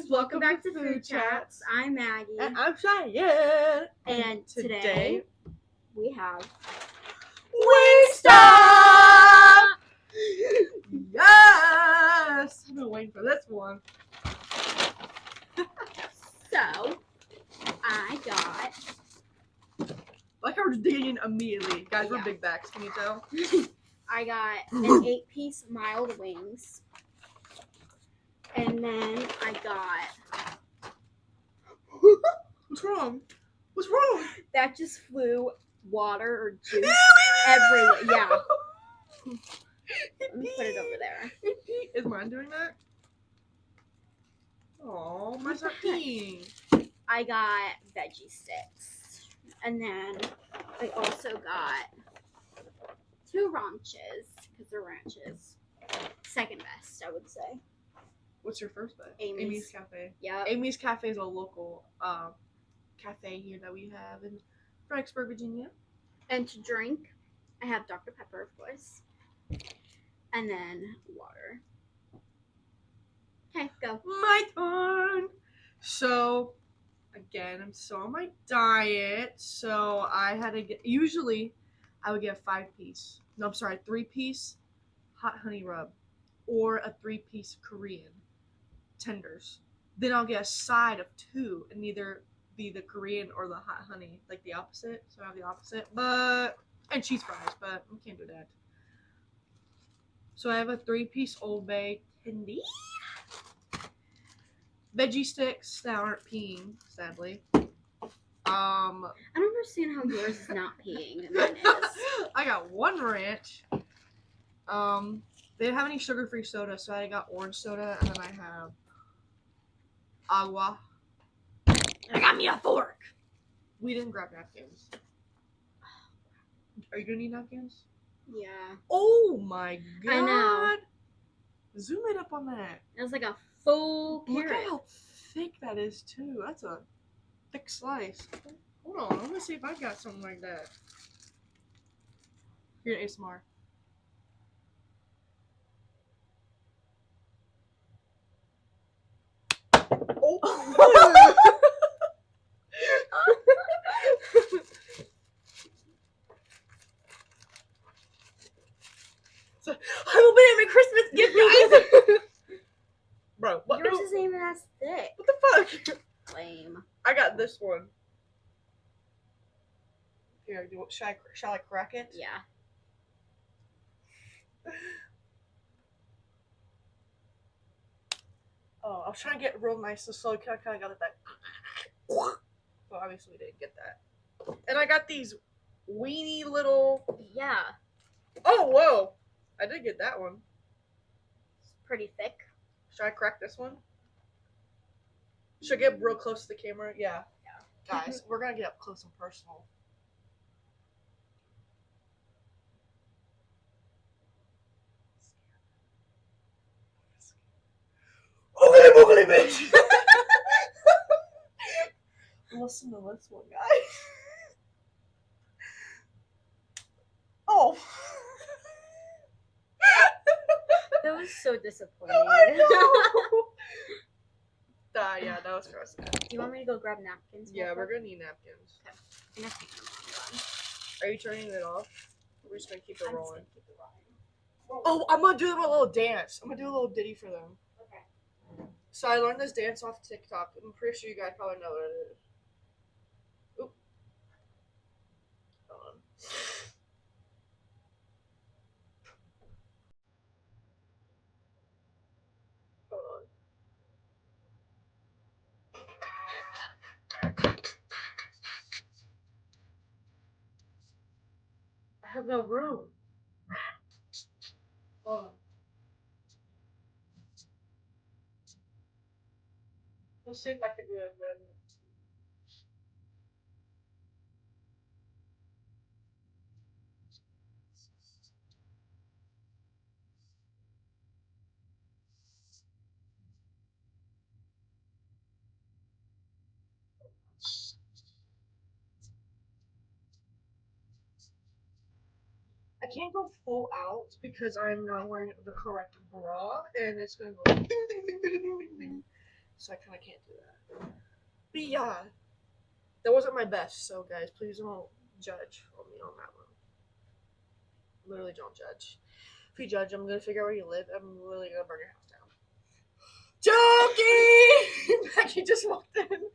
guys, welcome back to Food Chats. I'm Maggie. And I'm Cheyenne. And today we have Wingstop! Yes! I've been waiting for this one. So, I got... Like how we're just digging in immediately. Guys, we're Yeah. big backs, can you tell? I got an 8-piece mild wings. And then I got... What's wrong? What's wrong? That just flew water or juice everywhere. Yeah. Let me put it over there. Is mine doing that? Oh, mine's not peeing. I got veggie sticks. And then I also got 2 ranches, because they're ranches. Second best, I would say. What's your first bet? Amy's. Cafe. Yep. Amy's Cafe is a local cafe here that we have in Fredericksburg, Virginia. And to drink, I have Dr. Pepper, of course. And then water. Okay, go. My turn. So, again, I'm still on my diet. So I had to get. Usually, I would get a 5-piece. No, I'm sorry, 3-piece hot honey rub, or a 3-piece Korean tenders. Then I'll get a side of 2, and either be the Korean or the hot honey, like the opposite. So I have the opposite, and cheese fries, but I can't do that. So I have a 3-piece Old Bay tendy. Veggie sticks that aren't peeing, sadly. I don't understand how yours is not peeing and mine is. I got 1 ranch. They didn't have any sugar-free soda, so I got orange soda, and then I have agua. And I got me a fork. We didn't grab napkins. Are you gonna need napkins? Yeah. Oh my god! I know. Zoom it up on that. It was like a full Look carrot. at how thick that is too. That's a thick slice. Hold on, I'm gonna see if I got something like that. Here, ASMR. Oh. So, I'm opening my Christmas gift, guys. Bro, what? Yours isn't even as thick. What the fuck? Lame. I got this one. Here, shall I crack it? Yeah. Oh, I was trying to get real nice, so I kind of got it that. Well, obviously we didn't get that. And I got these weenie little. Yeah. Oh, whoa! I did get that one. It's pretty thick. Should I crack this one? Should I get real close to the camera? Yeah. Guys, we're gonna get up close and personal. Okay, boogly bitch! Listen to this one, guys. Oh. That was so disappointing. I know. Yeah, that was gross. Do you want me to go grab napkins? Yeah, we're gonna need napkins. Okay. I'm gonna take them on. Are you turning it off? We're just gonna keep it I'm just rolling. gonna keep it rolling. Oh, I'm gonna do a little dance. I'm gonna do a little ditty for them. Okay. So I learned this dance off TikTok. I'm pretty sure you guys probably know what it is. Oop. Hold on. Hold on. I have no room. Hold on. Let's see if I can do it then. I can't go full out because I'm not wearing the correct bra, and it's gonna go ding ding ding ding ding ding ding. so I kind of can't do that. But yeah, that wasn't my best, so guys, please don't judge on me on that one. Literally don't judge. If you judge, I'm gonna figure out where you live. I'm literally gonna burn your house down. Joking! Maggie just walked in.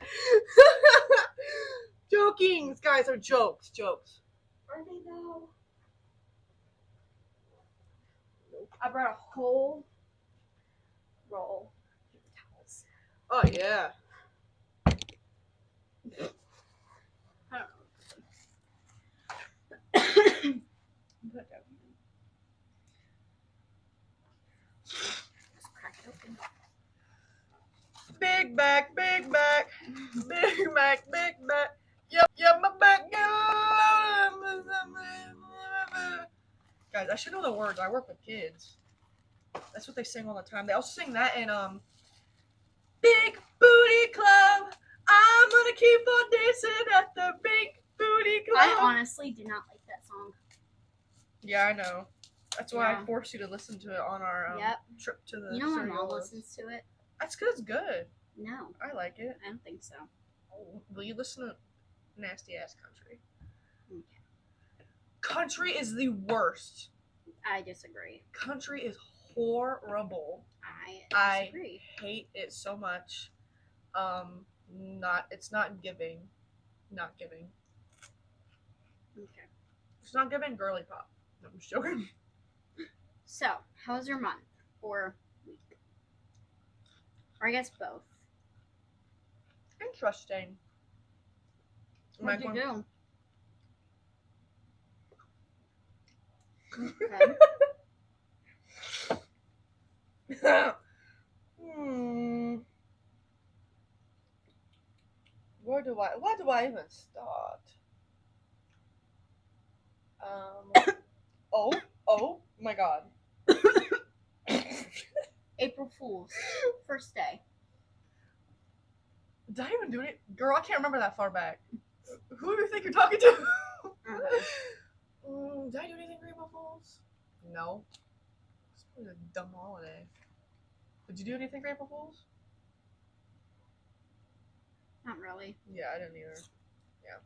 Joking! These guys are jokes. Jokes. Are they though? Nope. I brought a whole roll of towels. Oh, yeah. I don't know. Put it down. Let's crack it open. Big back, big back. Big back, big back. Yep, my back. Guys, I should know the words. I work with kids. That's what they sing all the time. They also sing that in Big Booty Club. I'm gonna keep on dancing at the Big Booty Club. I honestly do not like that song. Yeah, I know. That's why Yeah. I forced you to listen to it on our trip to the. You know my mom listens to it? That's because it's good. No, I like it. I don't think so. Will you listen to nasty ass country? Okay. Country is the worst. I disagree. Country is horrible. I disagree. Hate it so much. It's not giving. Not giving. Okay. It's not giving girly pop. No, I'm just joking. So, how was your month or week? Or I guess both. Interesting. What'd you do? Okay. Where do I even start? Oh my god. April Fool's. First day. Did I even do it? Girl, I can't remember that far back. Who do you think you're talking to? Did I do anything for April Fool's? No. It's probably a dumb holiday. Did you do anything for April Fool's? Not really. Yeah, I didn't either. Yeah.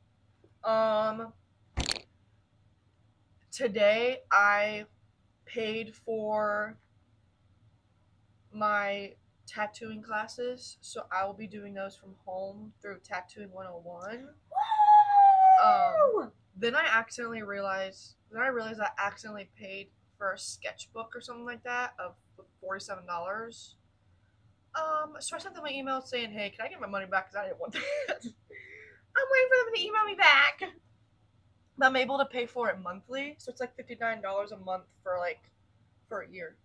Today I paid for my tattooing classes, so I will be doing those from home through Tattooing 101. Then I realized I accidentally paid for a sketchbook or something like that of $47. So I sent them an email saying, hey, can I get my money back? Because I didn't want that. I'm waiting for them to email me back. But I'm able to pay for it monthly, so it's like $59 a month for a year.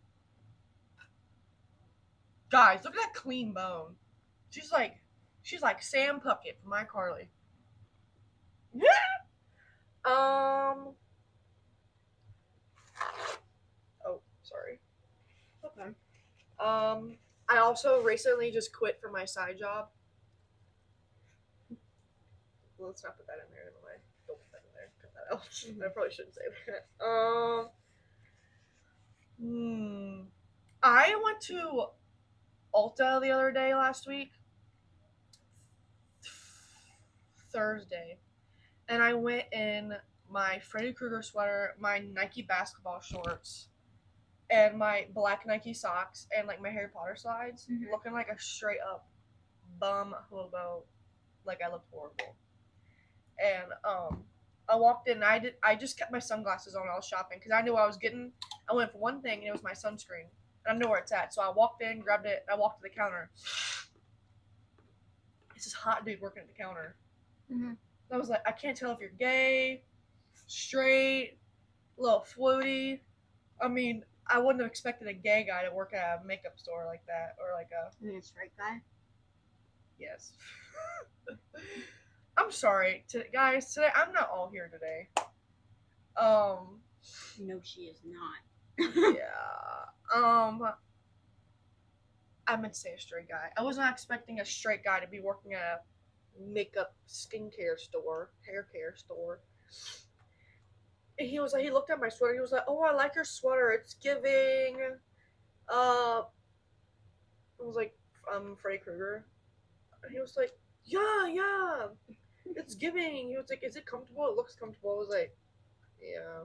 Guys, look at that clean bone. She's like Sam Puckett from iCarly. Oh, sorry. Okay. I also recently just quit from my side job. Well, let's not put that in there anyway. Don't put that in there. Cut that out. I probably shouldn't say that. I went to Ulta the other day last week. Thursday. And I went in my Freddy Krueger sweater, my Nike basketball shorts, and my black Nike socks, and like my Harry Potter slides, looking like a straight up bum hobo. Like I looked horrible. And I walked in and I just kept my sunglasses on while I was shopping because I knew what I was getting. I went for one thing and it was my sunscreen. And I know where it's at. So I walked in, grabbed it, and I walked to the counter. It's this hot dude working at the counter. I was like, I can't tell if you're gay, straight, a little floaty. I mean, I wouldn't have expected a gay guy to work at a makeup store like that, or like a. You mean a straight guy? Yes. I'm sorry, guys. Today I'm not all here today. No, she is not. Yeah. I meant to say a straight guy. I was not expecting a straight guy to be working at a makeup skincare store, hair care store. And he looked at my sweater. He was like, "Oh, I like your sweater. It's giving." I was like, Freddy Krueger, and he was like, yeah, it's giving. He was like, is it comfortable? It looks comfortable. I was like, yeah.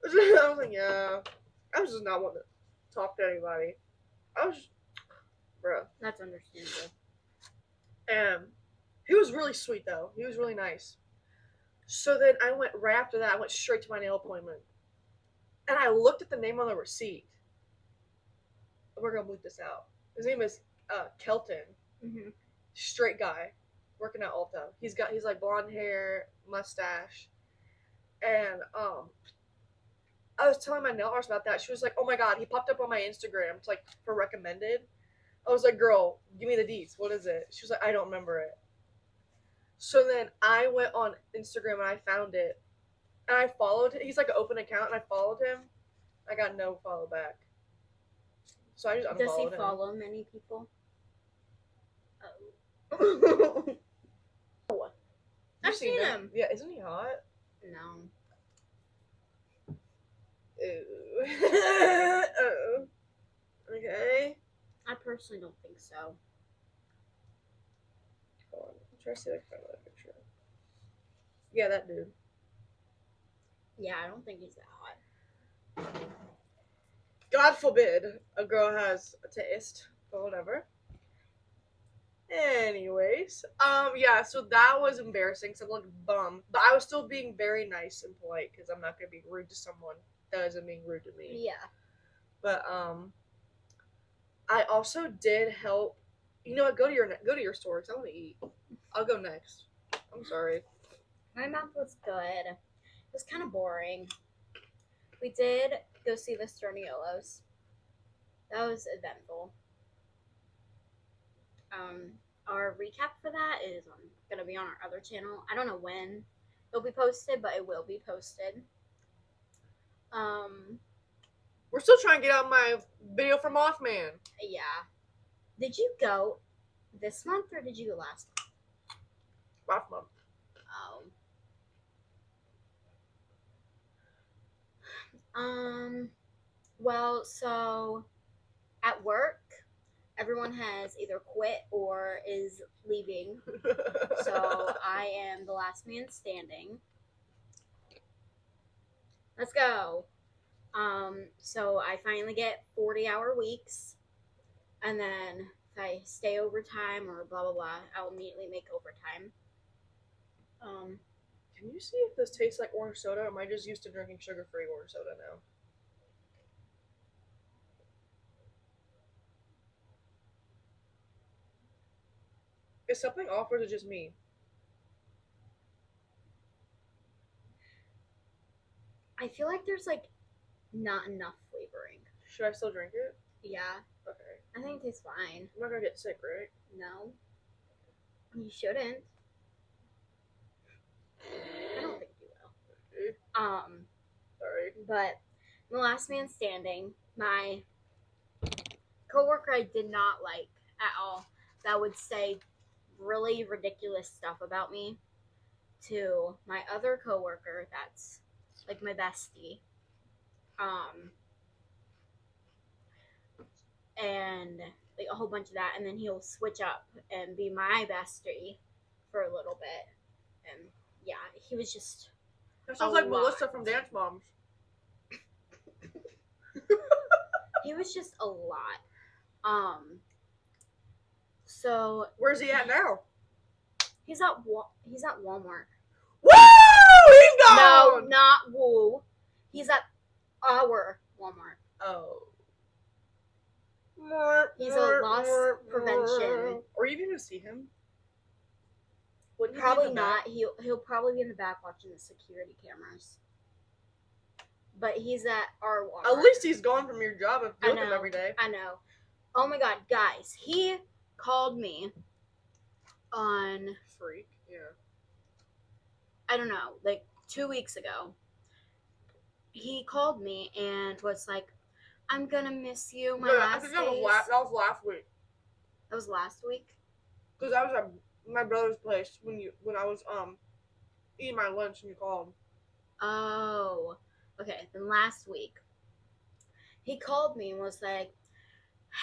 I was like, yeah. I was just not wanting to talk to anybody. I was just, bruh. That's understandable. And he was really sweet though. He was really nice. So then I went right after that. I went straight to my nail appointment, and I looked at the name on the receipt. We're gonna bleep this out. His name is Kelton. Mm-hmm. Straight guy, working at Ulta. He's like blonde hair, mustache, and I was telling my nail artist about that. She was like, "Oh my god, he popped up on my Instagram. It's like for recommended." I was like, "Girl, give me the deets. What is it?" She was like, "I don't remember it." So then I went on Instagram and I found it, and I followed him. He's like an open account, and I followed him. I got no follow back, so I just unfollowed him. Does he follow many people? Oh. I've seen him. Yeah, isn't he hot? No. Ooh. Oh. Okay. I personally don't think so. Hold on. I'm trying to see if I can find that picture. Yeah, that dude. Yeah, I don't think he's that hot. God forbid a girl has a taste, but whatever. Anyways, yeah, so that was embarrassing. So I'm like bummed, but I was still being very nice and polite because I'm not gonna be rude to someone that isn't being rude to me. Yeah. But I also did help. You know what? Go to your store because I want to eat. I'll go next. I'm sorry. My month was good. It was kind of boring. We did go see the Sterniolos. That was eventful. Our recap for that is gonna be on our other channel. I don't know when it'll be posted, but it will be posted. We're still trying to get out my video from Mothman. Yeah. Did you go this month or did you go last Mothman. month? Well, so at work, everyone has either quit or is leaving. So I am the last man standing. Let's go. So I finally get 40-hour weeks, and then if I stay overtime or blah blah blah, I'll immediately make overtime. Can you see if this tastes like orange soda, or am I just used to drinking sugar-free orange soda now? Is something off or is it just me? I feel like there's like not enough flavoring. Should I still drink it? Yeah, Okay. I think it tastes fine. I'm not gonna get sick, right? No, you shouldn't. I don't think you will. Okay. Sorry. But the last man standing, my coworker I did not like at all, that would say really ridiculous stuff about me to my other coworker that's like my bestie. And like a whole bunch of that, and then he'll switch up and be my bestie for a little bit. And yeah, he was just That sounds like Melissa from Dance Moms. he was just a lot. So where's he at now? he's at Walmart. Woo! He's gone! No, not Woo. He's at our Walmart. Oh. He's a loss prevention. Are you even gonna see him? Wouldn't he be Probably in the not. back? He'll probably be in the back watching the security cameras. But he's at our Walmart. At least he's gone from your job and I with him know. every day. I know. Oh my god, guys. He called me on, Freak. Yeah. I don't know, like 2 weeks ago. He called me and was like, I'm gonna miss you my last I think that days. was last week. That was last week? Because I was at my brother's place when I was eating my lunch and you called. Oh. Okay, then last week. He called me and was like,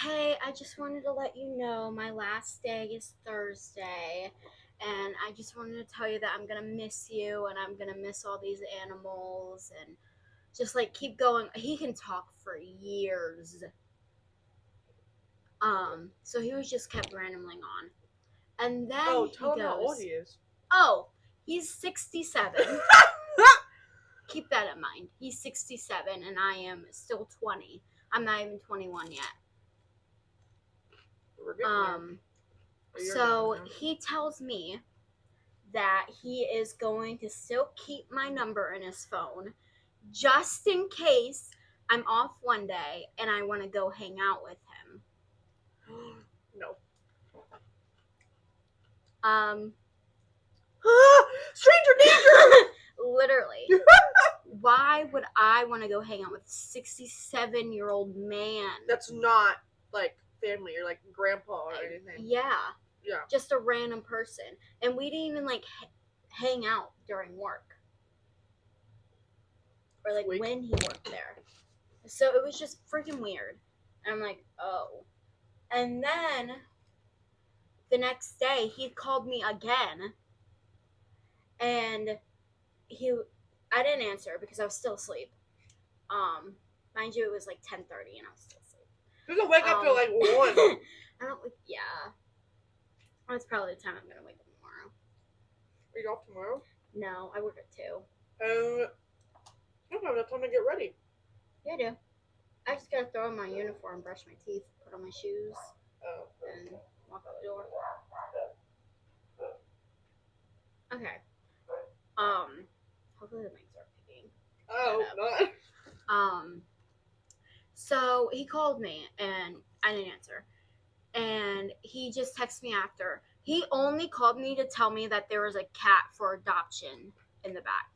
hey, I just wanted to let you know my last day is Thursday. And I just wanted to tell you that I'm going to miss you and I'm going to miss all these animals and just like keep going. He can talk for years. So he was just kept rambling on. And then Oh, he tell him how old goes, he is. oh, he's 67. Keep that in mind. He's 67 and I am still 20. I'm not even 21 yet. We're getting there. So he tells me that he is going to still keep my number in his phone just in case I'm off one day and I want to go hang out with him. No. Stranger danger! Literally. Why would I want to go hang out with a 67-year-old man? That's not like family or like grandpa or anything. Yeah. Yeah. Just a random person. And we didn't even like hang out during work. Or like when he worked there. So it was just freaking weird. And I'm like, oh. And then the next day he called me again. And I didn't answer because I was still asleep. Mind you, it was like 10:30 and I was still asleep. You don't wake up till like 1. I don't like, yeah. That's probably the time I'm gonna wake up tomorrow. Are you off tomorrow? No, I work at 2. You don't have enough time to get ready. Yeah, I do. I just gotta throw on my uniform, brush my teeth, put on my shoes, and walk out the door. Okay. Hopefully the mics are picking. Oh, not. So he called me and I didn't answer. And he just texted me after. He only called me to tell me that there was a cat for adoption in the back.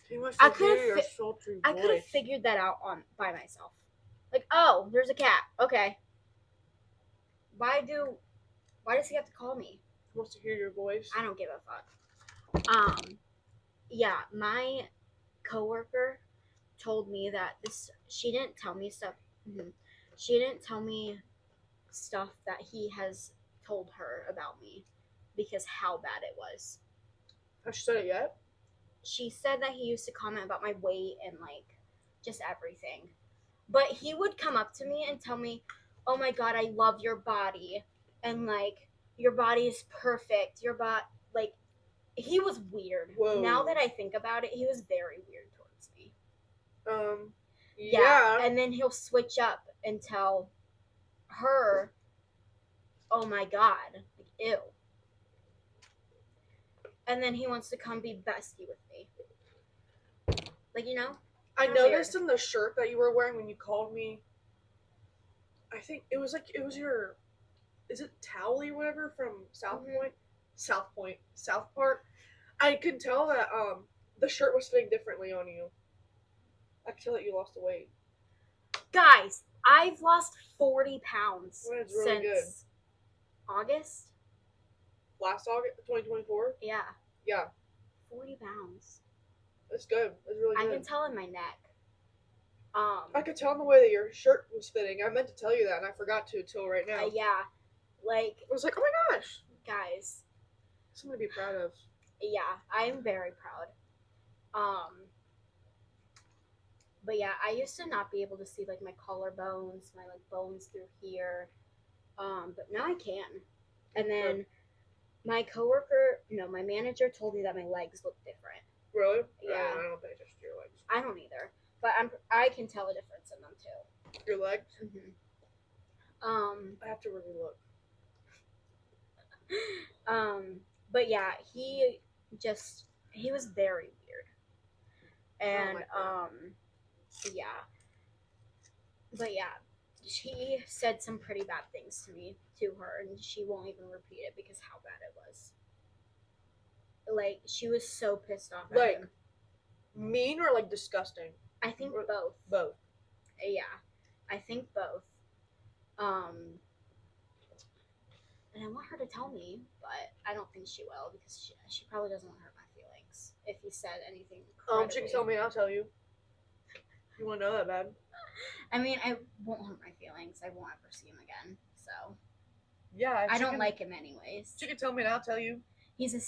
He wants to hear your sultry voice. I could have figured that out by myself. Like, oh, there's a cat. Okay. Why does he have to call me? He wants to hear your voice. I don't give a fuck. Yeah, my coworker told me that she didn't tell me stuff. She didn't tell me stuff that he has told her about me because how bad it was. Has she said it yet? She said that he used to comment about my weight and like just everything. But he would come up to me and tell me, "Oh my god, I love your body." And like, "Your body is perfect. Your body," like, he was weird. Whoa. Now that I think about it, he was very weird towards me. Yeah. And then he'll switch up and tell her, "Oh my god, like, ew." And then he wants to come be bestie with me. Like, you know? I noticed in the shirt that you were wearing when you called me, I think it was your, is it Towley or whatever from South Park? I could tell that the shirt was fitting differently on you. I could tell that you lost the weight. Guys, I've lost 40 pounds That's really since August. Last August, 2024? Yeah. Yeah. 40 pounds. That's good. That's really good. I can tell in my neck. I could tell in the way that your shirt was fitting. I meant to tell you that, and I forgot to till right now. Yeah. Like, I was like, oh my gosh. Guys. Something to be proud of. Yeah, I'm very proud. But yeah, I used to not be able to see like my collarbones, my like bones through here. But now I can. And then my manager told me that my legs look different. Really? Yeah. I don't pay attention to your legs. I don't either. But I can tell a difference in them too. Your legs? Mm-hmm. I have to really look. But yeah, he was very weird. And yeah. But yeah, she said some pretty bad things to her, and she won't even repeat it because how bad it was. Like, she was so pissed off at him. Mean or like disgusting? I think both. Both. Yeah, I think both. And I want her to tell me, but I don't think she will because she probably doesn't want to hurt my feelings if he said anything. She can tell me, I'll tell you. You want to know that bad? I mean, I won't hurt my feelings. I won't ever see him again. So Yeah, I don't like him anyways. She can tell me and I'll tell you. He's a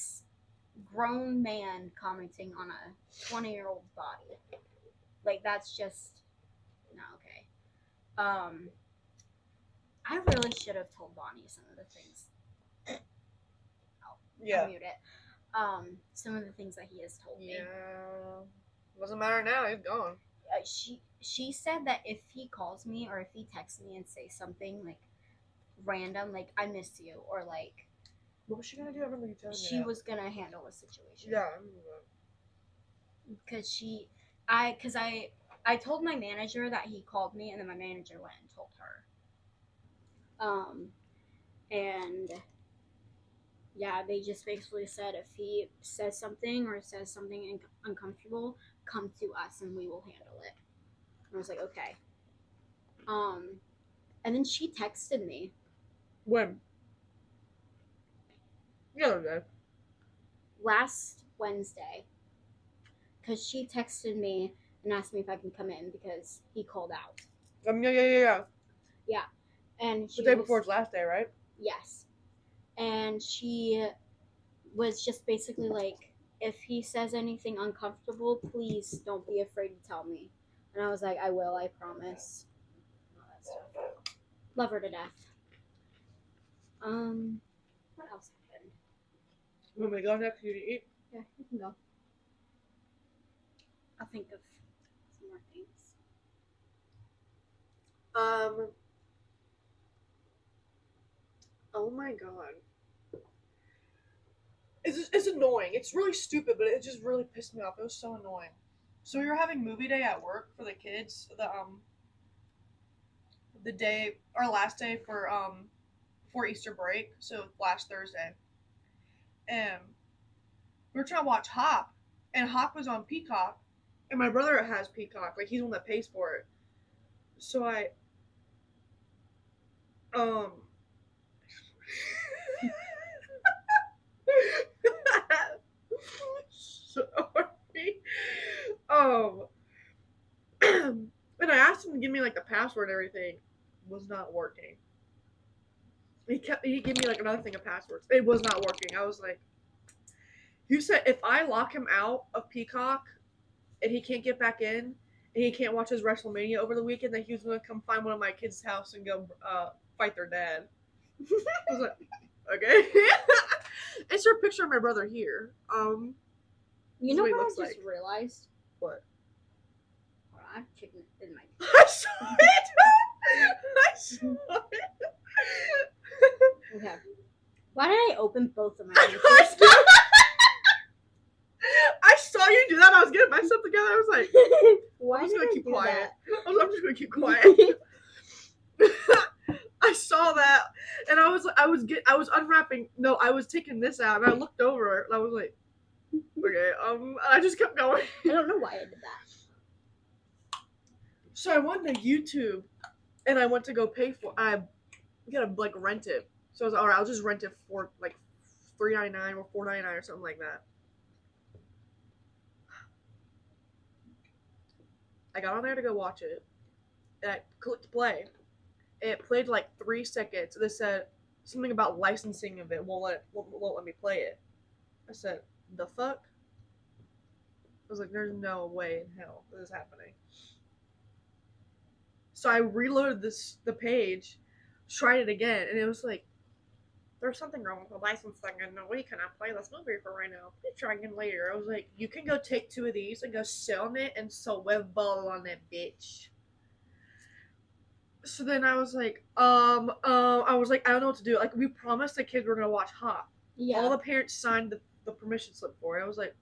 grown man commenting on a 20-year-old's body. Like, that's just not okay. I really should have told Bonnie some of the things. I'll mute it. Some of the things that he has told me. Yeah. Doesn't matter now. He's gone. She said that if he calls me or if he texts me and says something like random, like I miss you, or like what was she gonna do? I remember you telling me. She was gonna handle the situation. Yeah, I remember that. Because I told my manager that he called me, and then my manager went and told her. And yeah, they just basically said if he says something or says something uncomfortable, come to us and we will handle it. And I was like, okay. And then she texted me. When? The other day. Last Wednesday. Because she texted me and asked me if I can come in because he called out. Yeah. Yeah. And the day before his last day, right? Yes. And she was just basically like, if he says anything uncomfortable, please don't be afraid to tell me. And I was like, I will, I promise. All that stuff. Love her to death. What else happened? You want me to go next? You to eat? Yeah, you can go. I'll think of some more things. Oh my god. It's annoying. It's really stupid, but it just really pissed me off. It was so annoying. So we were having movie day at work for the kids. The day, our last day before Easter break. So last Thursday. And we were trying to watch Hop, and Hop was on Peacock, and my brother has Peacock. Like, he's the one that pays for it. So I sorry. And I asked him to give me like the password and everything. It was not working. He gave me like another thing of passwords. It was not working. I was like, you said if I lock him out of Peacock and he can't get back in and he can't watch his WrestleMania over the weekend, then he was gonna come find one of my kids' house and go fight their dad. I was like, okay. It's her picture of my brother here. You know what I just realized? What? Hold on, I have chicken in my. I saw it. I saw it. Okay. Why did I open both of my hands? I saw you do that. I was getting myself together. I was like, I'm just gonna keep quiet. I'm just gonna keep quiet. I saw that, and I was unwrapping. No, I was taking this out, and I looked over it, and I was like, okay. I just kept going. I don't know why I did that. So I went to YouTube, and I went to go pay for. I gotta like rent it. So I was like, all right, I'll just rent it for like $3.99 or $4.99 or something like that. I got on there to go watch it, and I clicked play. It played like 3 seconds. They said something about licensing of it won't let me play it. I said, the fuck? I was like, there's no way in hell this is happening. So I reloaded the page, tried it again, and it was like, there's something wrong with the licensing, and we cannot play this movie for right now. Please try again later. I was like, you can go take 2 of these and go sit on it and web ball on that bitch. So then I was like, I don't know what to do. Like, we promised the kids we were gonna watch Hop. Yeah. All the parents signed the permission slip for it. I was like,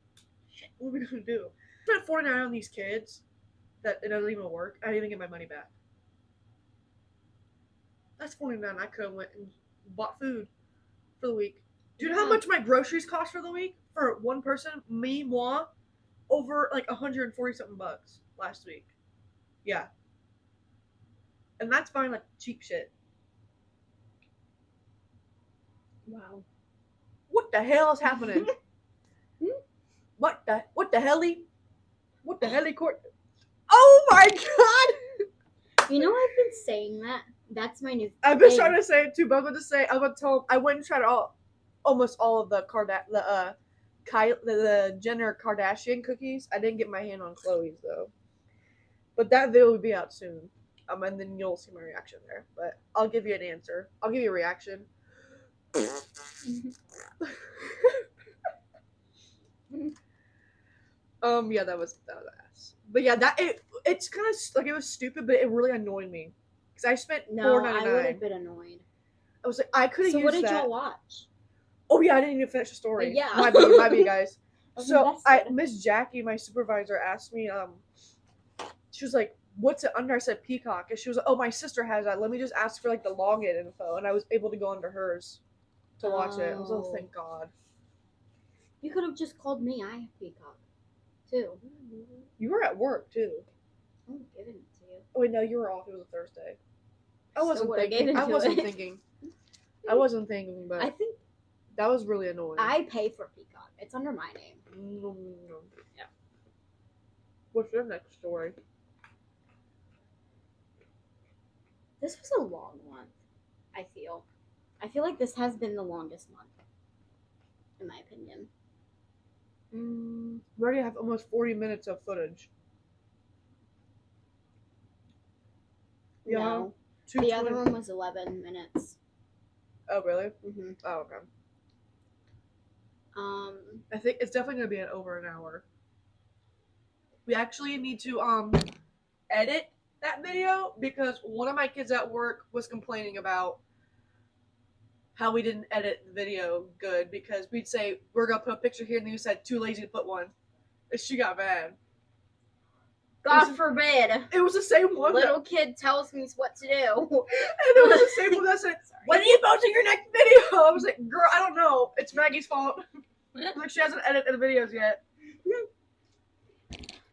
shit, what are we gonna do? I spent $49 on these kids that it doesn't even work. I didn't even get my money back. That's $49. I could have went and bought food for the week. Do you know how much my groceries cost for the week? For one person, moi, over like $140 something last week. Yeah. And that's buying like cheap shit. Wow. What the hell is happening? What the helly? What the helly court? Oh my god! laughing. You know, I've been saying that. That's my new thing. I've been trying to say it too, but I was about to say, I was about to tell him, I went and tried almost all of the the Jenner Kardashian cookies. I didn't get my hand on Chloe's though. But that video will be out soon. And then you'll see my reaction there. But I'll give you an answer. I'll give you a reaction. Yeah, that was ass. But yeah, it's kind of like it was stupid, but it really annoyed me because I spent No, I would $4.99. have been annoyed. I was like, I could have So used what did that. y'all watch? Oh yeah, I didn't even finish the story. But yeah. Might be, guys. I was So invested. Miss Jackie, my supervisor, asked me. She was like, "What's it under?" I said, "Peacock," and she was like, "Oh, my sister has that. Let me just ask for like the login info," and I was able to go under hers to watch it. I was like, Oh. "Thank God." You could have just called me. I have Peacock, too. You were at work too. I'm giving it to you. Oh wait, no, you were off. It was a Thursday. I Still wasn't would've thinking. given I to wasn't it. thinking. I wasn't thinking, but I think that was really annoying. I pay for Peacock. It's under my name. Yeah. What's your next story? This was a long month, I feel. I feel like this has been the longest month, in my opinion. We already have almost 40 minutes of footage. Yeah. No. The other one was 11 minutes. Oh, really? Mm-hmm. Oh, okay. I think it's definitely going to be at over an hour. We actually need to edit that video because one of my kids at work was complaining about how we didn't edit the video good because we'd say we're going to put a picture here and then you said too lazy to put one. And she got mad. God forbid. It was the same one. Little kid tells me what to do. And it was the same one that said, "When are you posting your next video?" I was like, "Girl, I don't know. It's Maggie's fault." Like she hasn't edited the videos yet.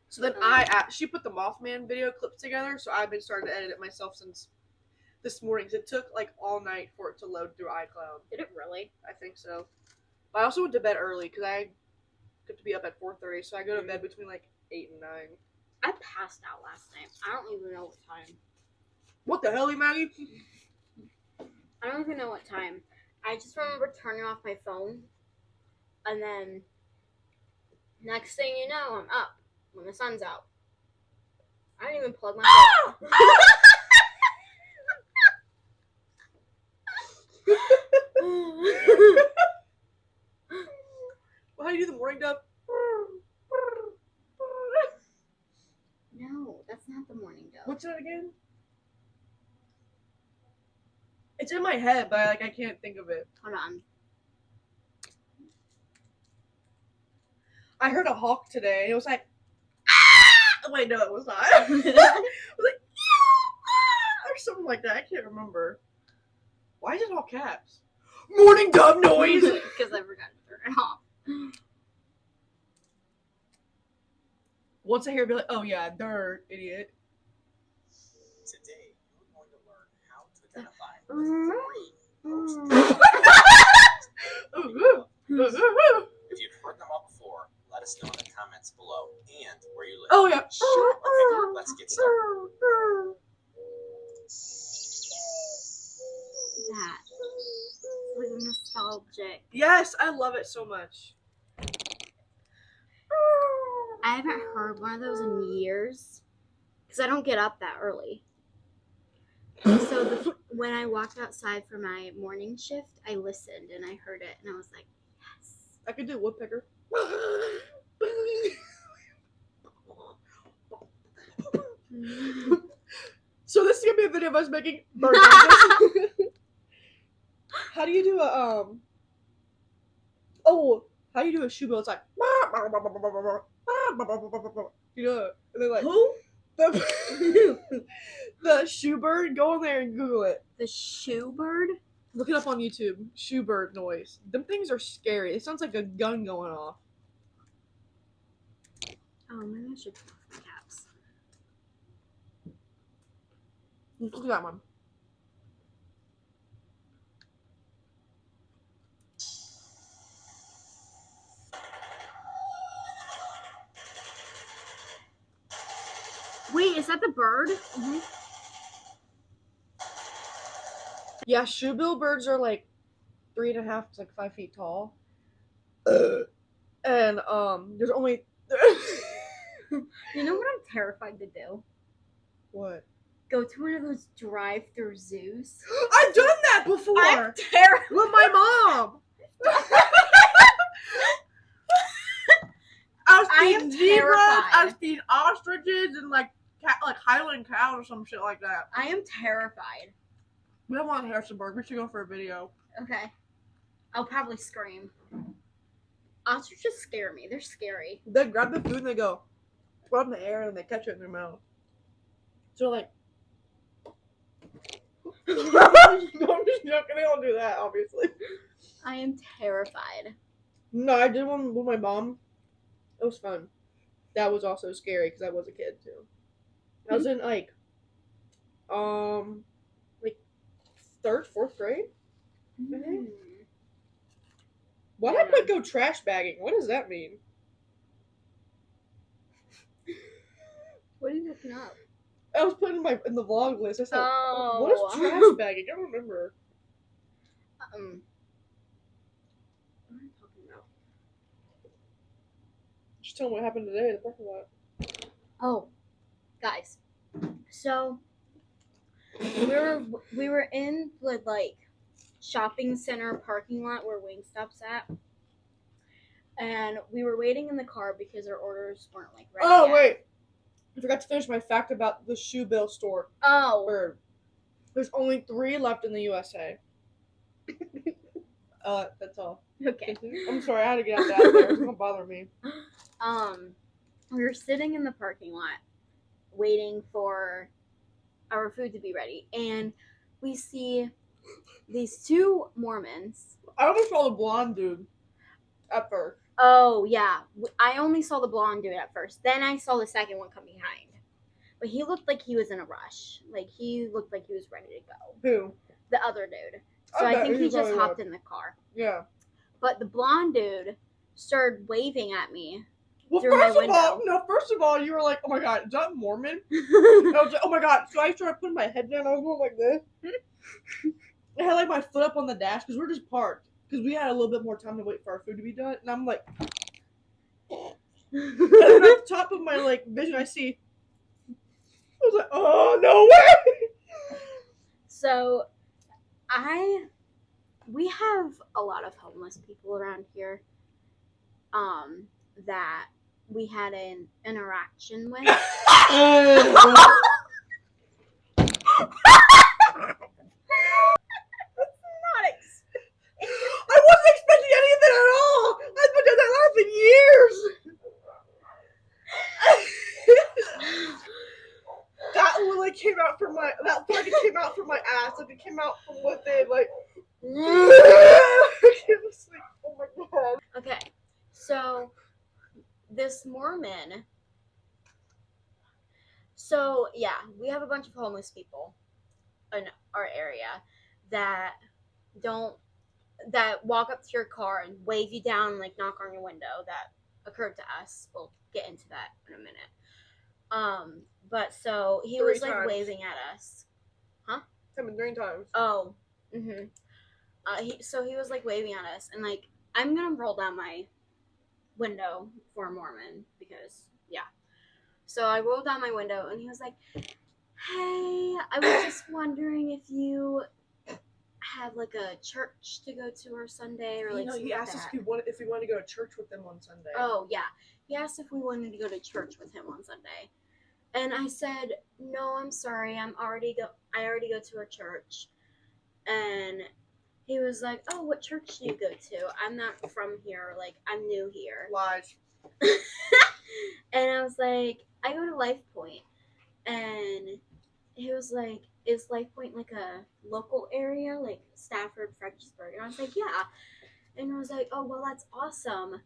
So then she put the Mothman video clips together, so I've been starting to edit it myself since this morning. Cause it took like all night for it to load through iCloud. Did it really? I think so. But I also went to bed early because I have to be up at 4:30, so I go to bed between like 8 and 9. I passed out last night. I don't even know what time. What the hell, Maggie? I don't even know what time. I just remember turning off my phone, and then next thing you know, I'm up when the sun's out. I didn't even plug my phone. Well, how do you do the morning dove? No, that's not the morning dove. What's that again? It's in my head, but I can't think of it. Hold on. I heard a hawk today, and it was like, ah! Wait, no, it was not. It was like, ah! Or something like that. I can't remember. Why is it all caps? Morning dove noise! Because I forgot to turn it off. Once I hear it, be like, oh yeah, dirt, idiot. Today, you're going to learn how to identify the three most If you've heard them all before, let us know in the comments below and where you live. Oh yeah. Okay, let's get started. That. It's like nostalgic. Yes, I love it so much. I haven't heard one of those in years because I don't get up that early. So when I walked outside for my morning shift, I listened and I heard it and I was like, yes. I could do woodpecker. So this is gonna be a video of us making bird noises. How do you do a Oh, how do you do a shoe bill? It's like you know it. And they're like Who? The shoe bird. Go on there and Google it. The shoe bird? Look it up on YouTube. Shoe bird noise. Them things are scary. It sounds like a gun going off. Oh, maybe I should turn off my caps. Look at that one. Wait, is that the bird? Mm-hmm. Yeah, shoebill birds are like 3.5 to like 5 feet tall. And there's only You know what I'm terrified to do? what? Go to one of those drive-through zoos. I've done that before I'm terrified. with my mom. I am was feeding zebras, I terrified. was feeding ostriches and like Highland cows or some shit like that. I am terrified. We don't want Harrisonburg. We should go for a video. Okay. I'll probably scream. Ostriches scare me. They're scary. They grab the food and they go throw it in the air and they catch it in their mouth. So like, no, I'm just joking. They don't do that, obviously. I am terrified. No, I did one with my mom. It was fun. That was also scary because I was a kid too. I was in like 3rd, 4th grade. Mm. Why did I put go trash bagging? What does that mean? What are you looking up? I was putting in the vlog list. I said, Oh. what is trash bagging? I don't remember. What am I talking about? Just tell me what happened today in the parking lot. Oh, guys. So we were in the like shopping center parking lot where Wingstop's at, and we were waiting in the car because our orders weren't like ready. Oh yet. wait, I forgot to finish my fact about the shoebill store. Oh. Bird. There's only 3 left in the USA. That's all. Okay. I'm sorry, I had to get out that there. It's gonna bother me. We were sitting in the parking lot waiting for our food to be ready, and we see these 2 Mormons. I almost saw the blonde dude at first. Oh yeah, I only saw the blonde dude at first. Then I saw the second one come behind, but he looked like he was in a rush. Like he looked like he was ready to go. Who? The other dude. So I think he just hopped in the car. Yeah. But the blonde dude started waving at me. Well, through my first of all, you were like, oh my god, is that Mormon? I was like, oh my god. So I started putting my head down. I was going like this. I had like my foot up on the dash because we're just parked. Because we had a little bit more time to wait for our food to be done. And I'm like, and then at the top of my like vision, I see. I was like, oh, no way. So we have a lot of homeless people around here that we had an interaction with. I wasn't expecting any of it at all. I've been doing that laugh in years. That really came out from my. That fucking came out from my ass. Like it came out from within. Like. It was like, oh my god. Okay, so this Mormon. So yeah, we have a bunch of homeless people in our area that walk up to your car and wave you down and like knock on your window. That occurred to us. We'll get into that in a minute. But so he 3 was like times. waving at us. Huh? Happened 3 times. Oh. Mhm. So he was like waving at us, and like I'm gonna roll down my window for a Mormon because yeah. So I rolled down my window, and he was like, "Hey, I was just wondering if you have like a church to go to or Sunday or like." You know, he something asked us like if we wanted to go to church with them on Sunday. Oh yeah, he asked if we wanted to go to church with him on Sunday, and I said, "No, I'm sorry. I already go to a church," and he was like, "Oh, what church do you go to? I'm not from here. Like, I'm new here." Lies. And I was like, "I go to Life Point." And he was like, "Is Life Point like a local area, like Stafford, Fredericksburg?" And I was like, "Yeah." And I was like, "Oh, well, that's awesome."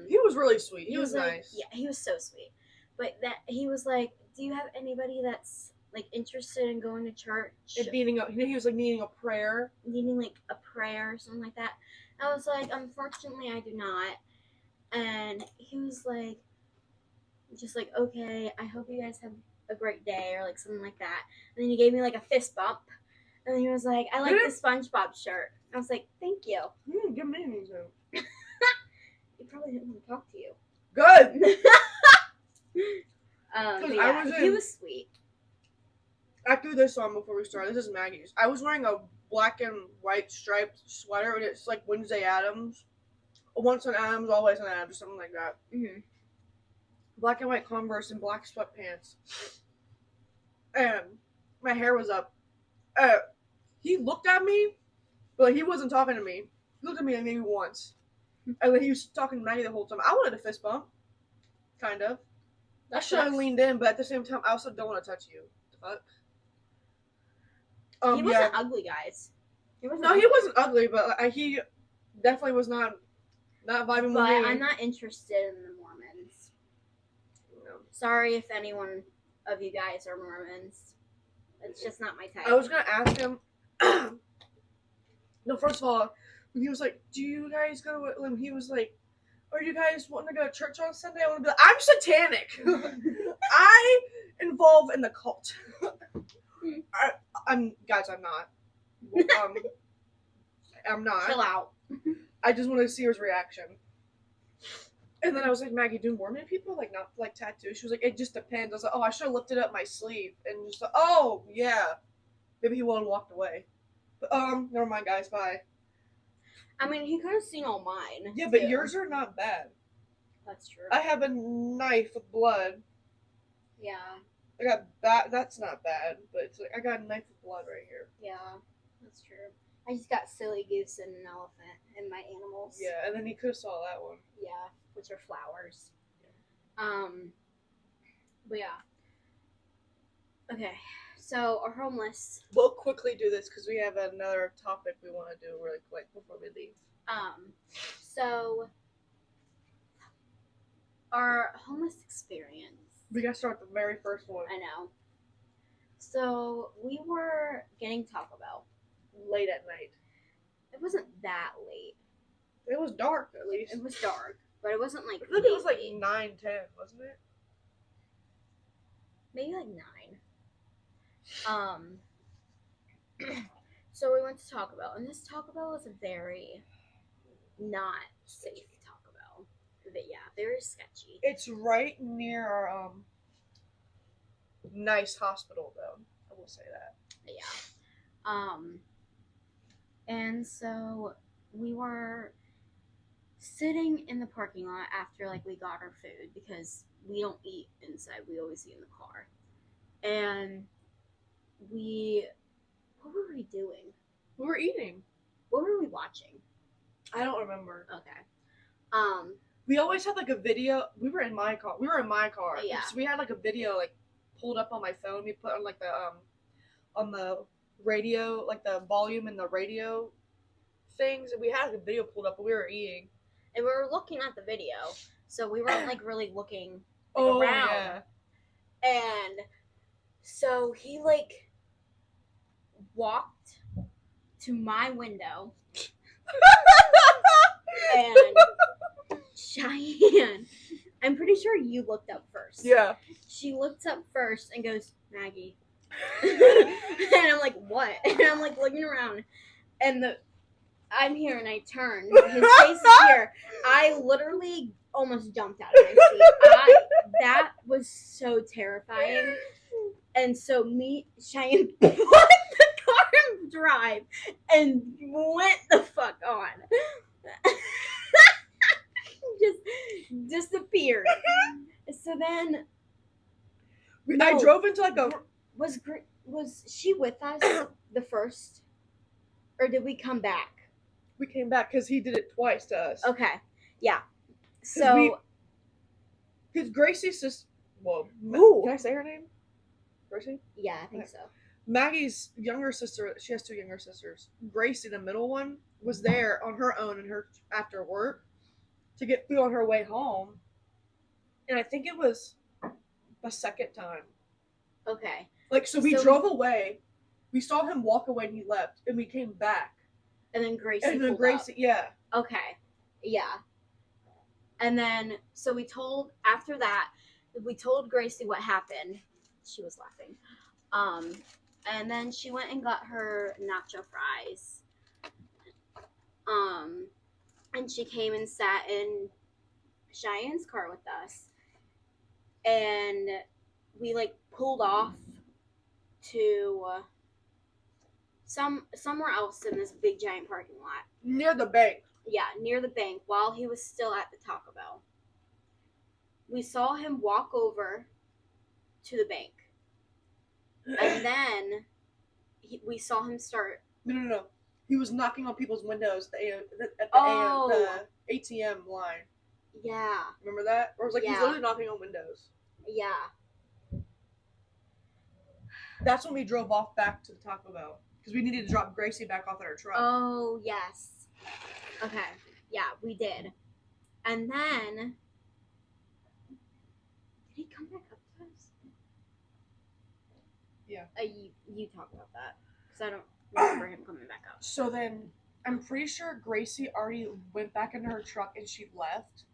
He was really sweet. He was like, nice. Yeah, he was so sweet. But that he was like, "Do you have anybody that's like interested in going to church?" And he was like needing a prayer. Needing like a prayer or something like that. I was like, "Unfortunately, I do not." And he was like, just like, "Okay, I hope you guys have a great day," or like something like that. And then he gave me like a fist bump. And he was like, I like the SpongeBob shirt. I was like, thank you. Give me any too. He probably didn't want to talk to you. Good. But yeah, he was sweet. I threw this on before we started. This is Maggie's. I was wearing a black and white striped sweater, and it's like Wednesday Addams. Once on Adams, always on Adams, something like that. Mm-hmm. Black and white Converse and black sweatpants. And my hair was up. He looked at me, but he wasn't talking to me. He looked at me maybe once. And then he was talking to Maggie the whole time. I wanted a fist bump. Kind of. I should have leaned in, but at the same time, I also don't want to touch you. Fuck. He wasn't ugly, guys. He wasn't ugly, but he definitely was not vibing with me. But I'm not interested in the Mormons. No. Sorry if anyone of you guys are Mormons. It's just not my type. I was gonna ask him. No, first of all, he was like, "Do you guys go?" And he was like, "Are you guys wanting to go to church on Sunday?" I want to be like, "I'm satanic. I involve in the cult." I'm not. I'm not. Chill out. I just want to see his reaction. And then I was like, Maggie, do Mormon people not like tattoos? She was like, it just depends. I was like, oh, I should have lifted up my sleeve and just like, oh yeah, maybe he won't walked away. But never mind, guys. Bye. I mean, he could have seen all mine. Yeah, but too. yours are not bad. That's true. I have a knife with blood. Yeah. I got that. That's not bad, but it's like I got a knife with blood right here. Yeah, that's true. I just got silly goose and an elephant and my animals. Yeah, and then he could have saw that one. Yeah, which are flowers. Yeah. But yeah. Okay, so our homeless. We'll quickly do this because we have another topic we want to do really quick before we leave. So our homeless experience. We gotta start with the very first one. I know. So we were getting Taco Bell. Late at night. It wasn't that late. It was dark at least. It was dark, but it wasn't like. I think it was like 9-10, wasn't it? Maybe like 9. So we went to Taco Bell, and this Taco Bell was a very not safe Taco Bell. But yeah, very sketchy. It's right near our nice hospital, though. I will say that. Yeah. And so we were sitting in the parking lot after like we got our food because we don't eat inside. We always eat in the car. And what were we doing? We were eating. What were we watching? I don't remember. Okay. We always had like a video. We were in my car. Yeah. So we had like a video like pulled up on my phone. We put on like on the radio, like the volume in the radio things, and we had like a video pulled up, but we were eating. And we were looking at the video, so we weren't like really looking around. Yeah. And so he like walked to my window and Cheyenne, I'm pretty sure you looked up first. Yeah. She looked up first and goes, Maggie. And I'm like, what? And I'm like looking around, and I'm here, and I turn. His face is here. I literally almost jumped out of my seat. That was so terrifying. And so Cheyenne put the car in drive and went the fuck on. Just disappeared. So then I drove into like a. Was she with us the first, or did we come back? We came back because he did it twice to us. Okay, yeah. So, because Gracie's sister. Well, can I say her name? Gracie. Yeah, I think so. Maggie's younger sister. She has 2 younger sisters. Gracie, the middle one, was there on her own and after work to get food on her way home, and I think it was the second time. Okay. Like, so we drove away. We saw him walk away and he left. And we came back. And then Gracie up. Yeah. Okay. Yeah. And then, so after that, we told Gracie what happened. She was laughing. And then she went and got her nacho fries. And she came and sat in Cheyenne's car with us. And we like pulled off to somewhere else in this big giant parking lot. Near the bank. Yeah, near the bank while he was still at the Taco Bell. We saw him walk over to the bank. And then we saw him start. No. He was knocking on people's windows at the ATM line. Yeah. Remember that? Or it was like he's Yeah. literally knocking on windows. Yeah. That's when we drove off back to the Taco Bell. Because we needed to drop Gracie back off at her truck. Oh, yes. Okay. Yeah, we did. And then... Did he come back up to us? Yeah. You talk about that. Because I don't remember him coming back up. So then, I'm pretty sure Gracie already went back into her truck and she left.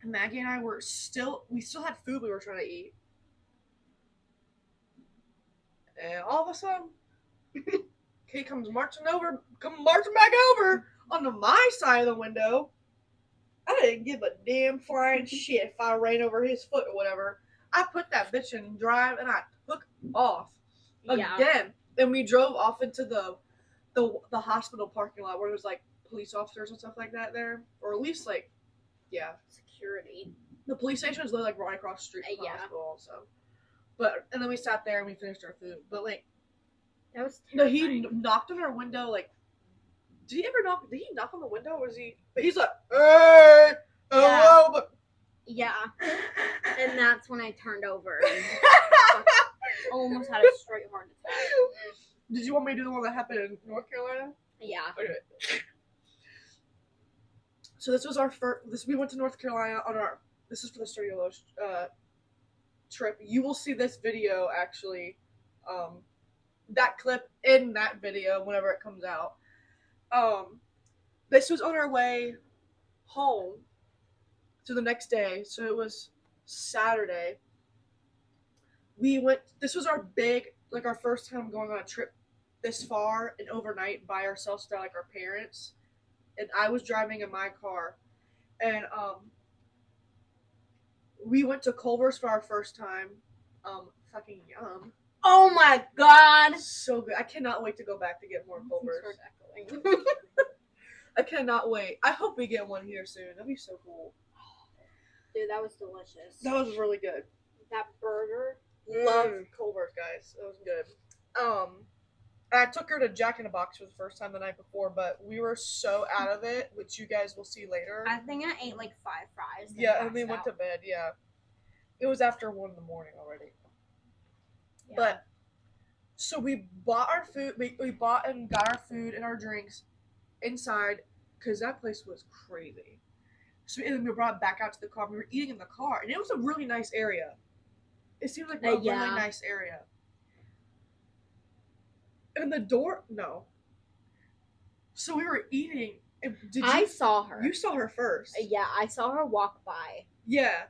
And Maggie and I we still had food we were trying to eat. And all of a sudden, Kate comes marching back over onto my side of the window. I didn't give a damn flying shit if I ran over his foot or whatever. I put that bitch in drive and I took off again. And we drove off into the hospital parking lot where there's like police officers and stuff like that there, or at least like, yeah, Security. the police station is literally like right across the street from the Yeah. hospital also. And then we sat there and we finished our food. But like, That was no, terrifying. he knocked on our window. Like, did he knock on the window? Or was he? But he's like, hey, hello. But Yeah. And that's when I turned over and almost had a straight heart attack. Did you want me to do the one that happened in North Carolina? Yeah. Okay. So this was our first. We went to North Carolina on our. This is for the studio trip. You will see this video actually, that clip in that video whenever it comes out. This was on our way home to the next day, so it was Saturday. We went. This was our our first time going on a trip this far and overnight by ourselves without like our parents. And I was driving in my car, and we went to Culver's for our first time. Fucking yum. Oh my god. So good. I cannot wait to go back to get more Culver's. Thanks for echoing. I cannot wait. I hope we get one here soon. That'd be so cool. Dude, that was delicious. That was really good. That burger. Love Culver's, guys. That was good. And I took her to Jack in the Box for the first time the night before, but we were so out of it, which you guys will see later. I think I ate like 5 fries. Yeah, and we went to bed, yeah. It was after 1 a.m. already. Yeah. But, so we bought our food, we bought and got our food and our drinks inside, because that place was crazy. So and then we brought it back out to the car. We were eating in the car, and it was a really nice area. It seemed like a really nice area. And the door, no. So we were eating. I saw her. You saw her first. Yeah, I saw her walk by. Yeah.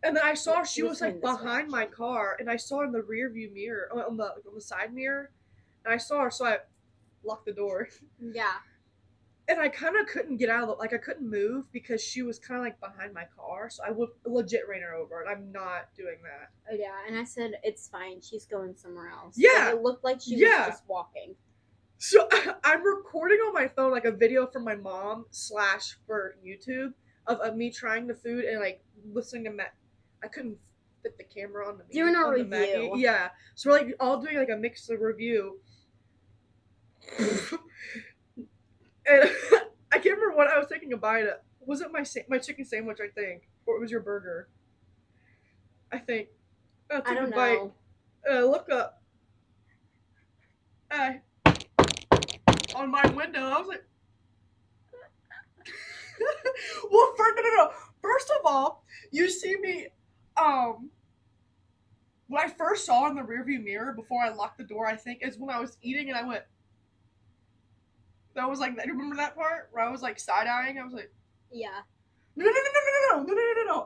And then I saw her, she She was was like coming this behind my direction. car, and I saw her in the rear view mirror, on the side mirror, and I saw her, so I locked the door. Yeah. And I kind of couldn't get out of I couldn't move because she was kind of like behind my car, so I would legit ran her over, and I'm not doing that. Oh, yeah, and I said, it's fine, she's going somewhere else. Yeah. Like, it looked like she was just walking. So I'm recording on my phone like a video from my mom / for YouTube of me trying the food and like listening to I couldn't fit the camera on the Doing a on the review. Maggie. Yeah. So we're like all doing like a mixed review. And I can't remember what I was taking a bite of. Was it my chicken sandwich, I think? Or it was your burger? I think. I took I don't a bite. know. Look up. On my window, I was like, well, no. First of all, you see me, when I first saw in the rearview mirror before I locked the door, I think, is when I was eating and I went, that was like, do you remember that part? Where I was like side-eyeing? I was like, Yeah. no,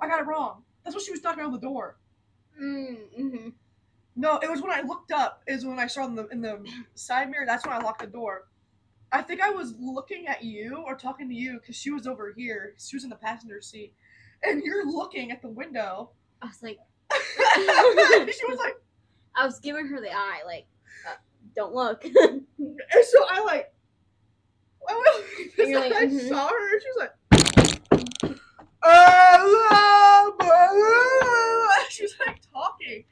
I got it wrong. That's what she was knocking on the door. Mm-hmm. No, it was when I looked up. Is when I saw in the side mirror. That's when I locked the door. I think I was looking at you or talking to you because she was over here. She was in the passenger seat, and you're looking at the window. I was like, She was like, I was giving her the eye, like, don't look. and so I like, And you're like, I mhm. saw her, and she was like, she's like talking,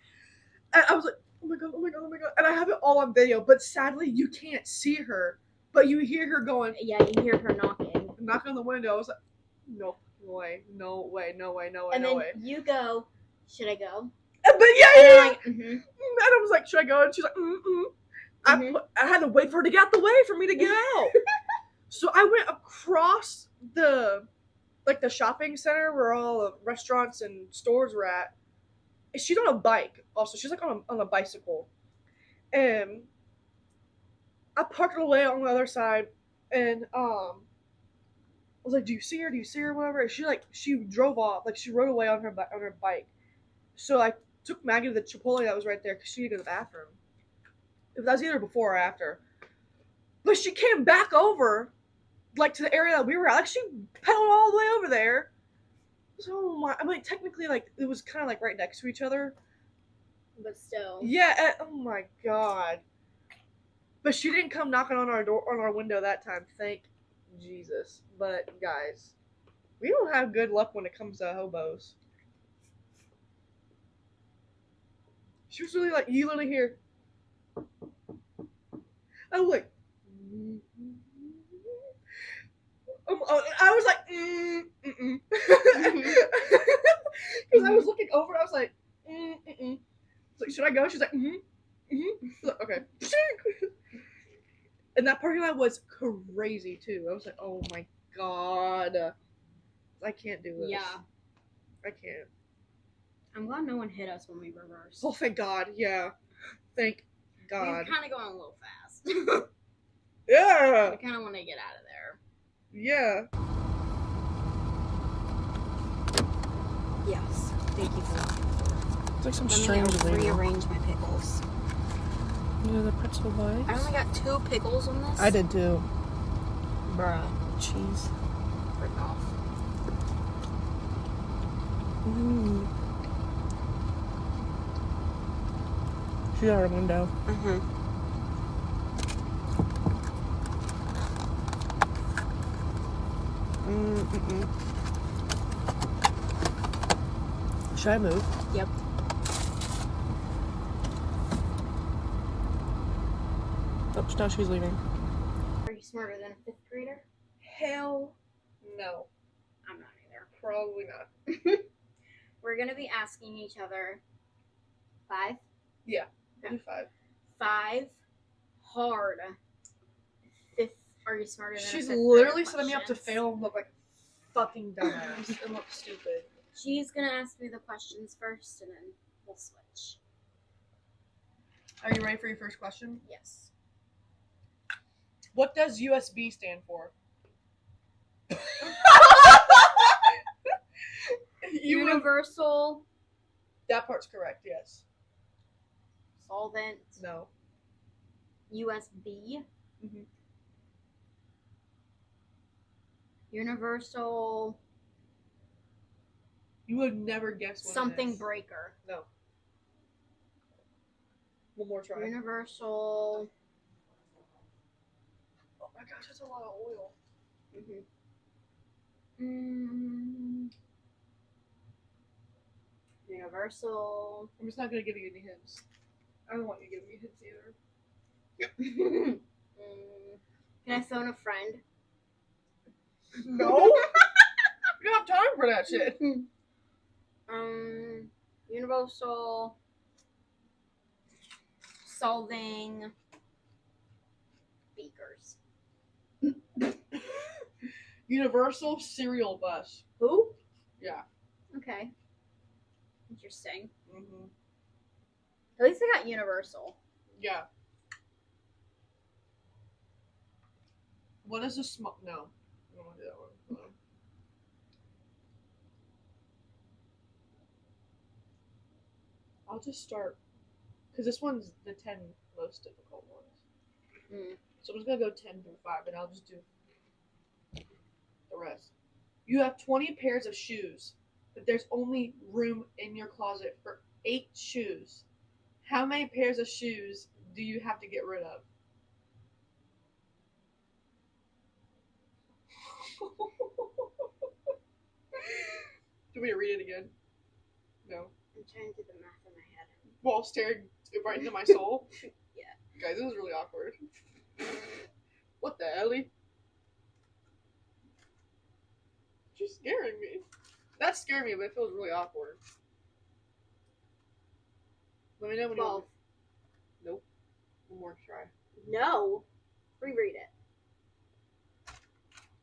and I was like, oh my god, oh my god, oh my god, and I have it all on video, but sadly you can't see her, but you hear her going, Yeah, you hear her knocking. knock on the window. I was like, no way, no way, no way, no way, And no then way. you go, should I go? But And yeah, you're yeah. like, And I was like, should I go? And she's like, I had to wait for her to get out the way for me to get out. So I went across the shopping center where all the restaurants and stores were at. And she's on a bike also. She's like on a bicycle. And I parked away on the other side, and I was like, do you see her? Do you see her? Whatever. And she drove off. Like, she rode away on her bike. So I took Maggie to the Chipotle that was right there because she needed to go to the bathroom. That was either before or after. But she came back over, like, to the area that we were at. Like, she pedaled all the way over there. So, I mean, technically, like, it was kind of, like, right next to each other. but still. Yeah, oh my god. But she didn't come knocking on our window that time, thank Jesus. But, guys, we don't have good luck when it comes to hobos. She was really like, you literally hear. I was like, I was like, because I was looking over, I was like, It's like, should I go? She's like, Like, okay. And that parking lot was crazy too. I was like, oh my god, I can't do this. Yeah. I can't. I'm glad no one hit us when we reversed. Oh, thank God. Yeah, thank We were God. kind of going a little fast. Yeah. We kind of want to get out of there. Yeah. Yes. Thank you for that. It's like some Let me rearrange my pickles. Yeah, the pretzel bites. I only got 2 pickles on this. I did too. Bruh. Cheese. Frick off. She's out our window. Should I move? Yep. Oh, now she's leaving. Are you smarter than a 5th grader? Hell no. I'm not either. Probably not. We're going to be asking each other 5? Yeah. Okay. Do 5. 5 hard 5th. Are you smarter than She's a 5th literally grader setting me up to questions. fail and look like fucking dumbass and look stupid. She's going to ask me the questions first, and then we'll switch. Are you ready for your first question? Yes. What does USB stand for? Universal That part's correct, yes. solvent. No. USB. Mhm. Universal You would never guess what something it is. breaker. No. One more try. Universal. Oh my gosh, that's a lot of oil. Universal. I'm just not gonna give you any hints. I don't want you to give me hints either. Can I phone a friend? No. We don't have time for that shit. Universal solving beakers. Universal cereal bus. Who? Yeah. Okay. Interesting. Mm-hmm. At least I got Universal. Yeah. What is a small? No, I don't want to do that one. Hold on. I'll just start. Because this one's the 10 most difficult ones. Mm. So I'm just going to go 10 through 5, and I'll just do the rest. You have 20 pairs of shoes, but there's only room in your closet for 8 shoes. How many pairs of shoes do you have to get rid of? Do we read it again? No. I'm trying to do the math in my head. While staring right into my soul? Yeah. Guys, this is really awkward. What the Ellie? You're scaring me. That scared me, but it feels really awkward. Let me know when you 12. want. Nope. One more try. No. Reread it.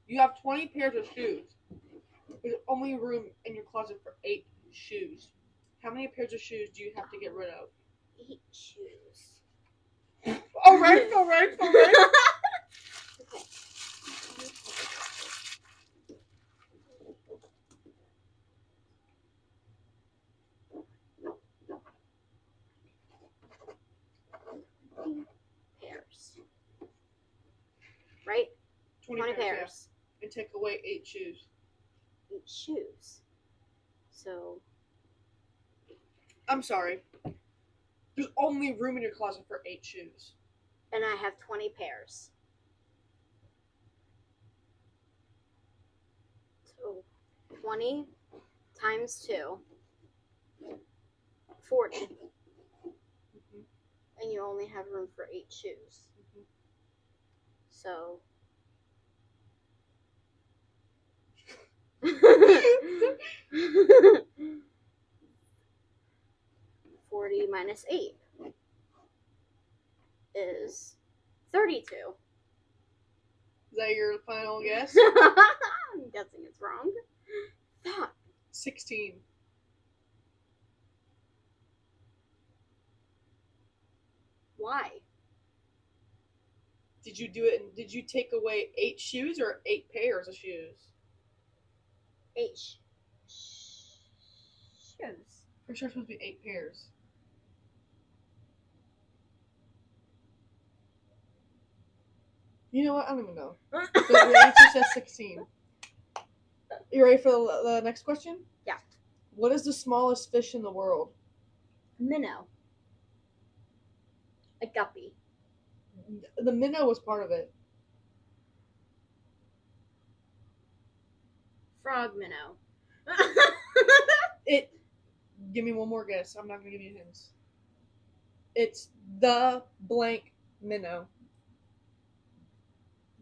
You have 20 pairs of shoes. There's only room in your closet for 8 shoes. How many pairs of shoes do you have to get rid of? 8 shoes. Alright. Okay. Pairs. Right? 20 yeah. pairs. And take away 8 shoes. 8 shoes. So, I'm sorry. There's only room in your closet for 8 shoes. and I have 20 pairs. So, 20 times 2, 40. Mhm. And you only have room for 8 shoes. Mhm. So, 40 minus 8 is 32. Is that your final guess? I'm guessing it's wrong. Fuck. 16. Why? Did you do it? Did you take away 8 shoes or 8 pairs of shoes? 8 shoes. For sure, it's supposed to be 8 pairs. You know what? I don't even know. The answer says 16. You ready for the next question? Yeah. What is the smallest fish in the world? Minnow. A guppy. The minnow was part of it. Frog minnow. It. Give me one more guess. I'm not gonna give you hints. It's the blank minnow.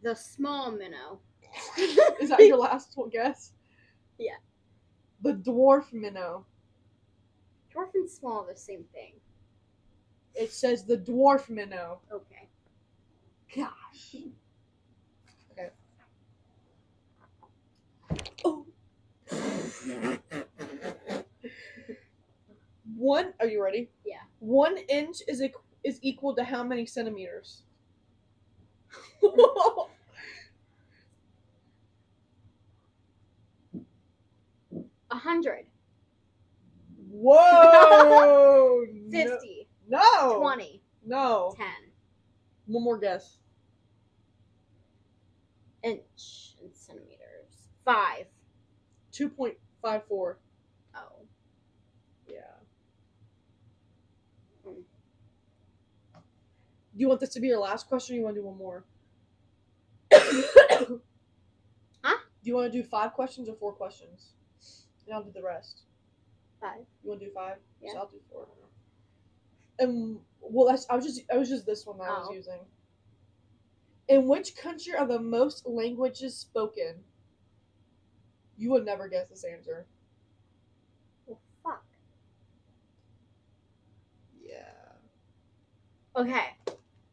The small minnow. Is that your last one guess? Yeah. The dwarf minnow. Dwarf and small are the same thing. It says the dwarf minnow. Okay. Gosh. Okay. Oh. Are you ready? Yeah. 1 inch is equal to how many centimeters? 100. Whoa! 50. No. 20. No. 10. One more guess. Inch in centimeters. 5. 2.54. Oh. Yeah. Mm. Do you want this to be your last question or you want to do one more? Huh? Do you want to do 5 questions or 4 questions? And I'll do the rest. 5. You want to do 5? Yeah. So I'll do 4. And well, I was just this one that I was Oh. using. In which country are the most languages spoken? You would never guess this answer. Well, fuck. Yeah. Okay.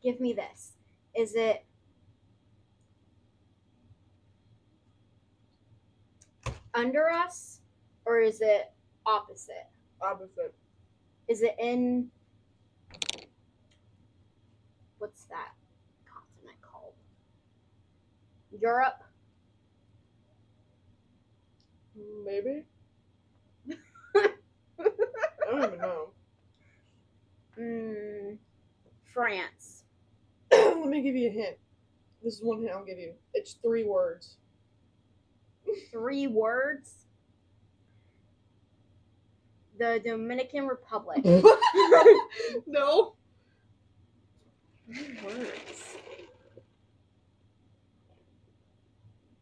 Give me this. Is it under us or is it opposite? Opposite. Is it in what's that continent called? Europe? Maybe. I don't even know. France. Let me give you a hint. This is one hint I'll give you. It's 3 words. 3 words. The Dominican Republic. No. 3 words.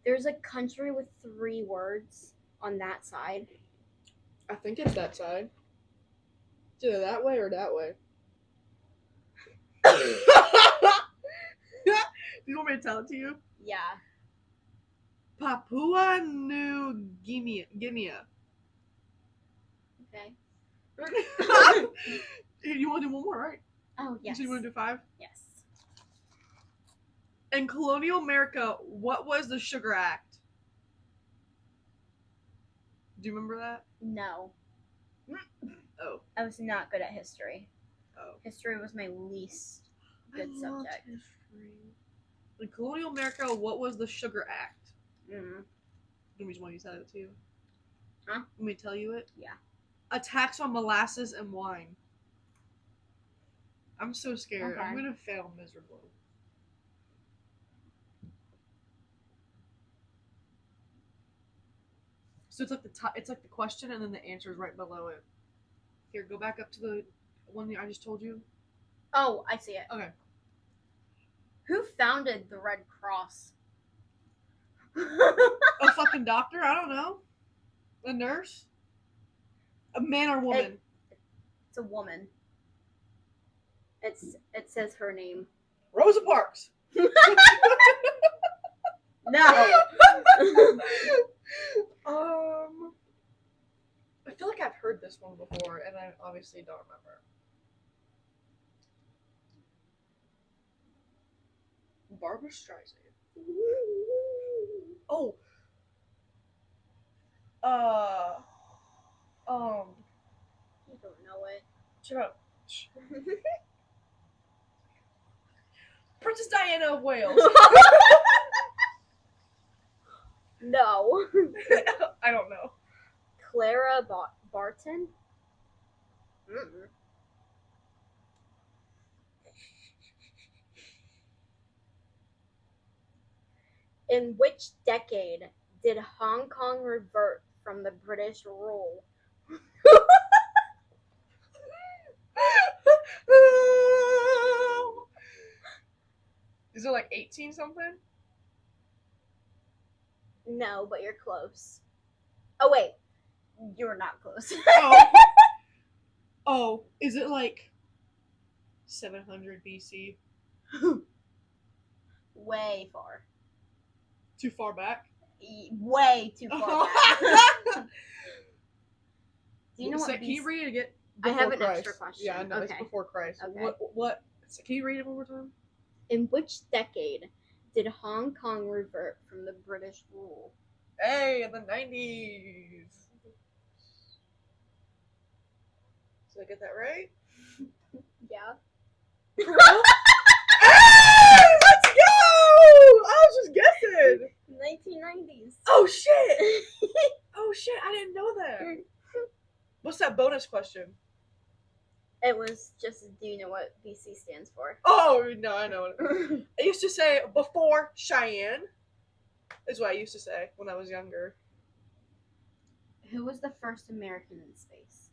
There's a country with 3 words on that side. I think it's that side. It's either that way or that way. Do you want me to tell it to you? Yeah. Papua New Guinea. Okay. You want to do one more, right? Oh, yes. So you want to do 5? Yes. In colonial America, what was the Sugar Act? Do you remember that? No. Oh. I was not good at history. Oh. History was my least good I loved subject. history. In colonial America, what was the Sugar Act? Do you want me to tell it to you? Huh? Want me to tell you it? Yeah. A tax on molasses and wine. I'm so scared. Okay. I'm gonna fail miserably. So it's like it's like the question and then the answer is right below it. Here, go back up to the one that I just told you. Oh, I see it. Okay. Who founded the Red Cross? A fucking doctor? I don't know. A nurse? A man or woman? It's a woman. It says her name. Rosa Parks. No. I feel like I've heard this one before, and I obviously don't remember. Barbara Streisand. Oh. You don't know it. Shut up. Princess Diana of Wales. No. I don't know. Clara Barton? Mm-mm. In which decade did Hong Kong revert from the British rule? Is it like 18 something? No, but you're close. Oh, wait. You're not close. Oh, is it like 700 BC? Way far. Too far back? Way too far back. Do you know what Can you read it again? I have an Christ. extra question. Yeah, I know. Okay. It's before Christ. Okay. What? Can you read it one more time? In which decade did Hong Kong revert from the British rule? Hey, in the 90s. Did I get that right? Yeah. Hey, let's go! I was just guessing. 1990s. Oh shit! Oh shit! I didn't know that. What's that bonus question? It was just, do you know what BC stands for? Oh no, I know it. I used to say before Cheyenne. Is what I used to say when I was younger. Who was the first American in space?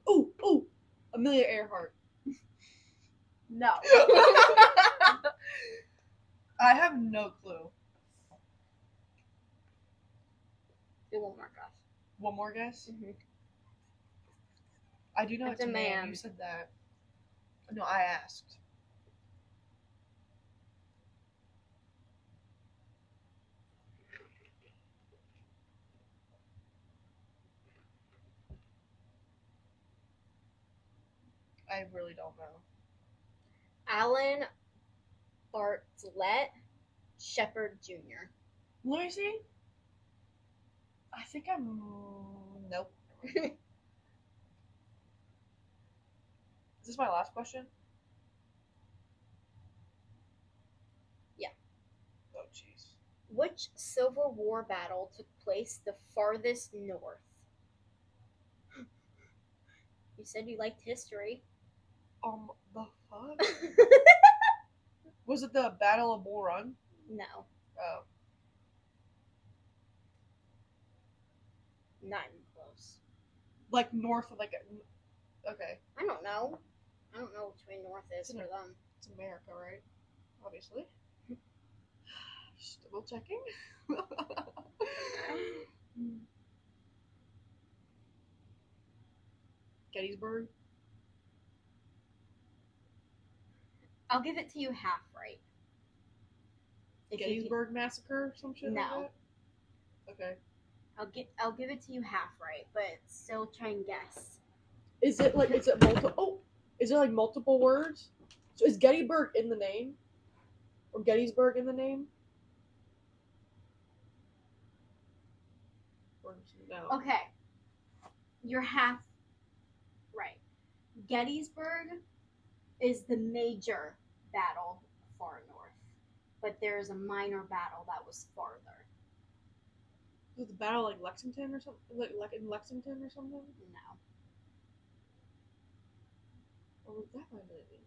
Ooh, Amelia Earhart. No. I have no clue. Do one more guess. One more guess? Mm-hmm. I do know it's a man. man. You said that. No, I asked. I really don't know. Alan Bartlett Shepard Jr. Let me see. I think I'm. Nope. Is this my last question? Yeah. Oh, jeez. Which Civil War battle took place the farthest north? You said you liked history. The fuck? Was it the Battle of Bull Run? No, Oh. not even close. Like north of okay. I don't know. I don't know which way north is for them. It's America, right? Obviously. Just double checking. Gettysburg. I'll give it to you half right. If you Gettysburg Massacre, some shit like No. that? Okay. I'll give it to you half right, but still try and guess. Is it multiple? Oh, is it like multiple words? So is Gettysburg in the name, or Gettysburg in the name? Or no? Okay, you're half right. Gettysburg is the major battle far north, but there's a minor battle that was farther. Was the battle like Lexington or something? Like in Lexington or something? No. Or was that might have been it?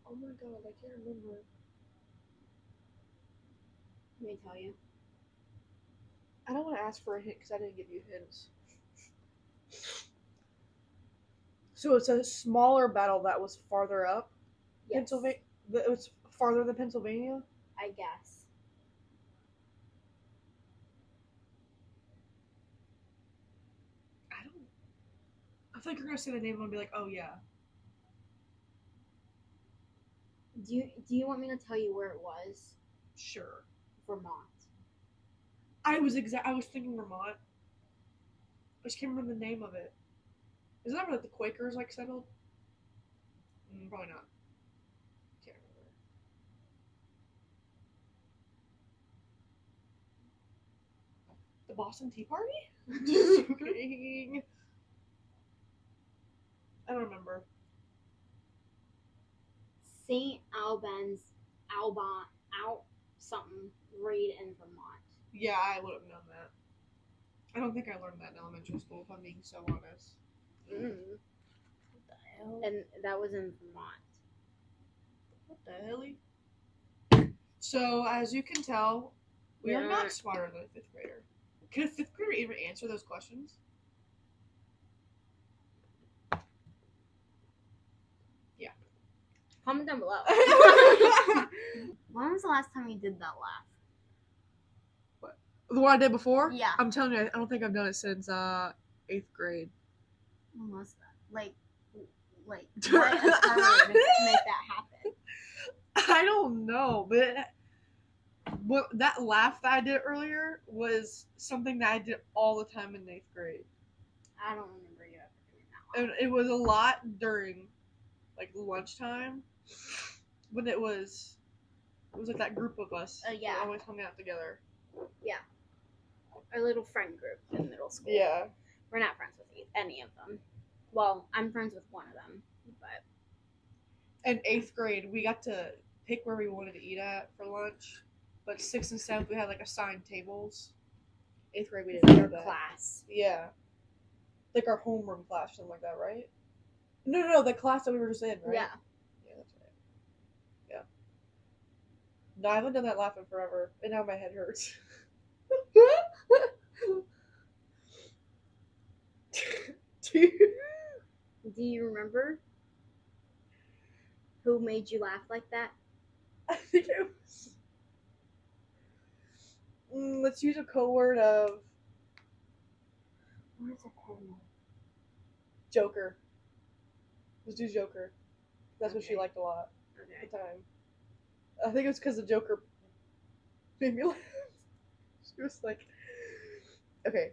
Oh my god, I can't remember. Let me tell you. I don't want to ask for a hint because I didn't give you hints. So it's a smaller battle that was farther up. Yes, Pennsylvania. It was farther than Pennsylvania. I guess. I thought you were gonna say the name and I'd be like, oh yeah. Do you want me to tell you where it was? Sure. Vermont. I was thinking Vermont. I just can't remember the name of it. Is that where the Quakers like settled? Probably not. Can't remember. The Boston Tea Party? Just joking. I don't remember. St. Albans, something, Reed in Vermont. Yeah, I would have known that. I don't think I learned that in elementary school, if I'm being so honest. What the hell? And that was in Vermont. What the hell? So, as you can tell, we are not smarter than a fifth grader. Can a fifth grader even answer those questions? Yeah. Comment down below. When was the last time you did that laugh? The one I did before? Yeah. I'm telling you, I don't think I've done it since 8th grade. When was that? Like what occurred to make that happen? I don't know, but that laugh that I did earlier was something that I did all the time in 8th grade. I don't remember you ever doing that laugh. And it was a lot during like lunchtime when it was like that group of us Yeah. that always hung out together. Yeah. Our little friend group in middle school. Yeah. We're not friends with any of them. Well, I'm friends with one of them, but In 8th grade, we got to pick where we wanted to eat at for lunch. But 6th and 7th, we had like assigned tables. 8th grade, we didn't have that. class. Yeah. Like our homeroom class or something like that, right? No, the class that we were just in, right? Yeah. Yeah, that's right. Yeah. No, I haven't done that laugh in forever, and now my head hurts. Do you remember who made you laugh like that? I think it was. Let's use a code word of Where's a pen? Joker. Let's do Joker. That's what she Okay. liked a lot Okay. at the time. I think it was because the Joker made me laugh. She was like, okay.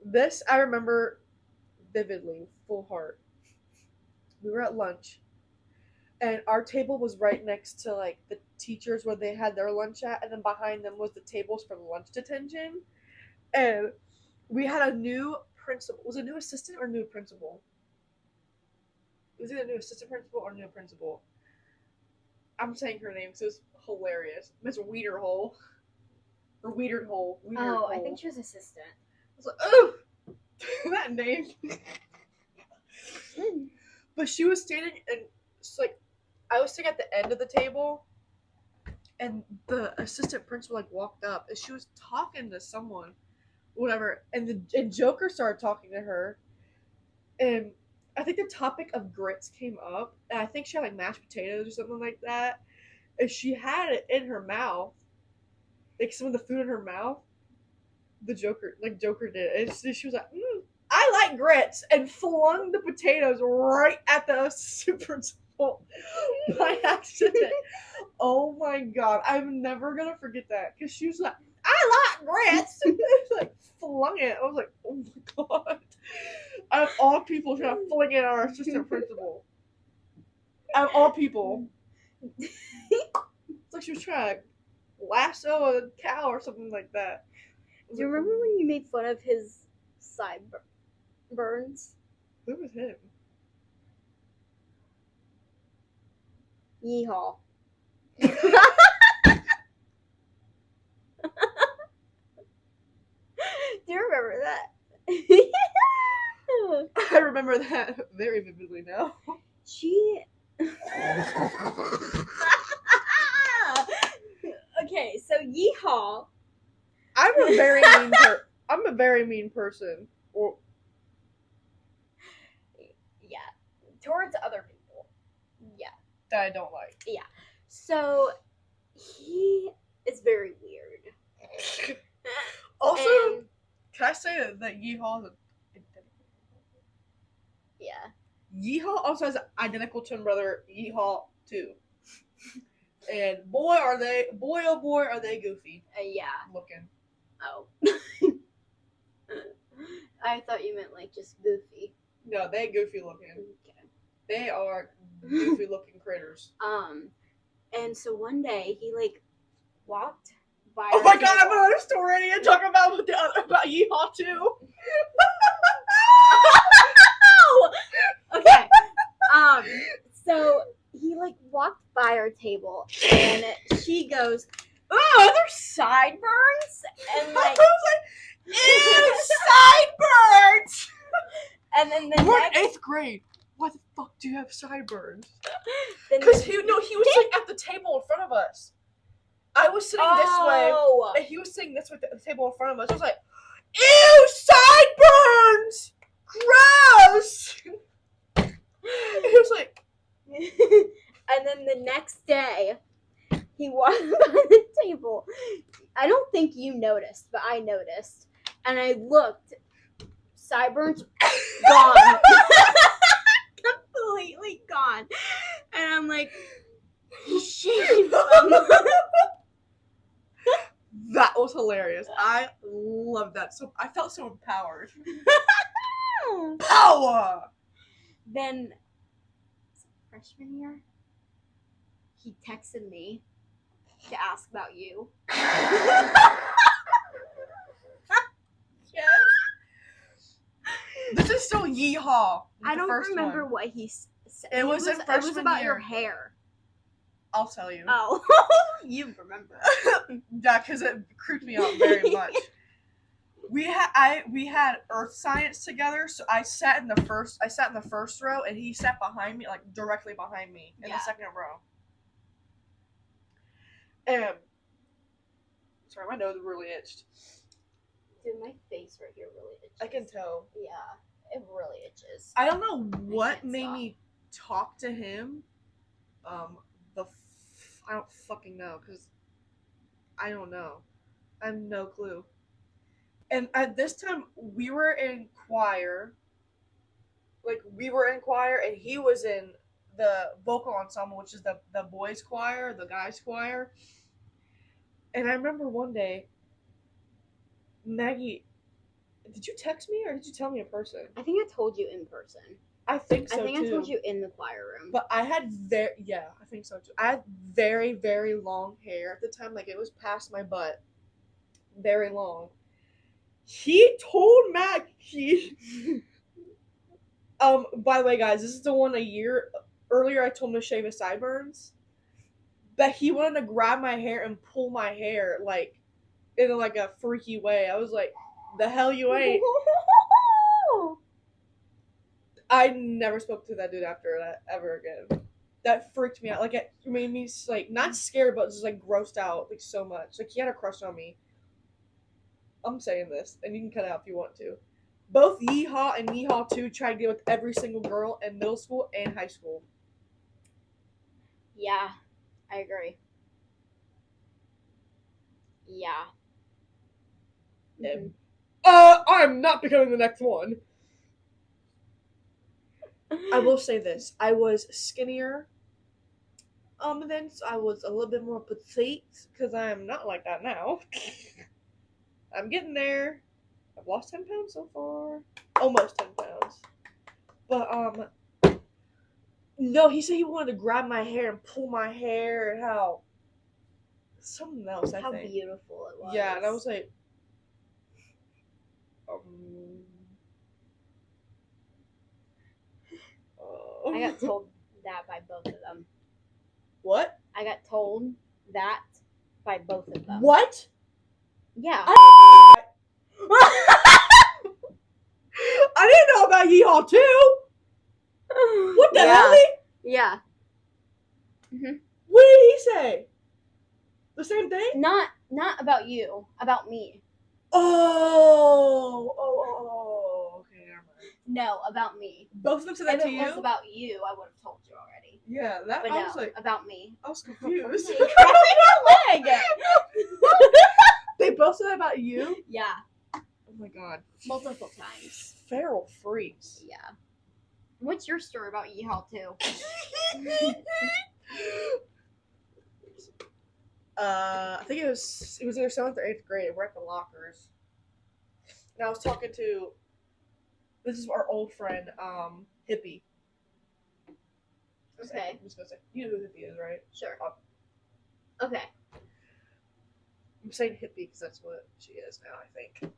This I remember vividly, full heart. We were at lunch, and our table was right next to like the teachers where they had their lunch at, and then behind them was the tables for lunch detention. And we had a new principal. Was it a new assistant or new principal? It was either a new assistant principal or new principal. I'm saying her name because it was hilarious. Miss Weederhole. Or Weederhole. Oh, I think she was assistant. I was like, oh, that name. But she was standing, and it's like, I was sitting at the end of the table, and the assistant principal like walked up, and she was talking to someone, whatever, and Joker started talking to her, and I think the topic of grits came up, and I think she had like mashed potatoes or something like that, and she had it in her mouth, like some of the food in her mouth. Joker did, and she was like, I like grits, and flung the potatoes right at the assistant principal by accident. Oh my god, I'm never gonna forget that, because she was like, I like grits, and like flung it. I was like, oh my god. Out of all people, trying to fling it at our assistant principal. Out of all people. It's like she was trying to lasso a cow or something like that. Do you remember when you made fun of his sideburns? Who was him? Yeehaw. Do you remember that? I remember that very vividly now. She. Okay, so yeehaw. I'm a very mean person. Well, yeah, towards other people. Yeah. that I don't like. Yeah. So he is very weird. Also, And- can I say that Yeehaw is yeah. Yeehaw also has an identical twin brother, Yeehaw 2. And boy oh boy are they goofy Yeah. looking. Oh. I thought you meant like just goofy. No, they goofy looking. Okay. They are goofy looking critters. And so one day he like walked by. Oh our my god, I have table. another story and talk about about Yeehaw 2. Okay. So he like walked by our table and she goes, "Oh, there's sideburns," and like, I was like, ew, sideburns! and then the We're in next, 8th grade. Why the fuck do you have sideburns? then Because he was sitting at the table in front of us. I was sitting this way, Oh. and he was sitting this way at the table in front of us. I was like, ew, sideburns! Gross! He was like, And then the next day, he walked by the table. I don't think you noticed, but I noticed. And I looked. Sideburns gone. Completely gone. And I'm like, he shaved them. that was hilarious. I loved that. So I felt so empowered. Power! Then, freshman year, he texted me to ask about you. Yes. This is still Yeehaw. I the don't first remember one. what he said. It was in It was freshman about year. your hair. I'll tell you. Oh, you remember. Yeah, because it creeped me out very much. We had earth science together, so I sat in the first row, and he sat behind me, like directly behind me in Yeah. the second row. And sorry, my nose really itched. Dude, my face right here really itches. I can tell. Yeah, it really itches. I don't know what can't made stop. me talk to him. I don't fucking know, because I don't know. I have no clue. And at this time, we were in choir. And he was in the vocal ensemble, which is the boys' choir, the guys' choir. And I remember one day, Maggie, did you text me or did you tell me in person? I think I told you in person. I think so, I think too. I told you in the choir room. But I had I think so too. I had very, very long hair at the time. Like, it was past my butt. Very long. He told Maggie. By the way, guys, this is the one a year earlier I told him to shave his sideburns. that he wanted to grab my hair and pull my hair, like, in like a freaky way. I was like, the hell you ain't. I never spoke to that dude after that ever again. That freaked me out. Like, it made me, like, not scared, but just, like, grossed out, like, so much. Like, he had a crush on me. I'm saying this, and you can cut it out if you want to. Both Yeehaw and Yeehaw 2 tried to get with every single girl in middle school and high school. Yeah, I agree. Yeah. Mm-hmm. I'm not becoming the next one. I will say this. I was skinnier. Then I was a little bit more petite, because I am not like that now. I'm getting there. I've lost 10 pounds so far. Almost 10 pounds. But, no, he said he wanted to grab my hair and pull my hair, and how something else, I How think. beautiful it was. Yeah, and I was like, I got told that by both of them. What? I got told that by both of them. What? Yeah. I didn't know about Yeehaw too. What the hell? Yeah. What did he say? The same thing? Not about you, about me. Oh, okay, never mind. No, about me. Both of them said that If to it you? was about you, I would have told you already. Yeah, that But I no, was like, about me. I was confused. Your leg. They both said that about you? Yeah, Oh my god. multiple times. Feral freaks. Yeah. What's your story about Yeehaw too? I think it was either 7th or 8th grade. We're at the lockers. And I was talking to, this is our old friend, Hippie. Okay. I'm just gonna say, you know who Hippie is, right? Sure. Okay. I'm saying Hippie because that's what she is now, I think.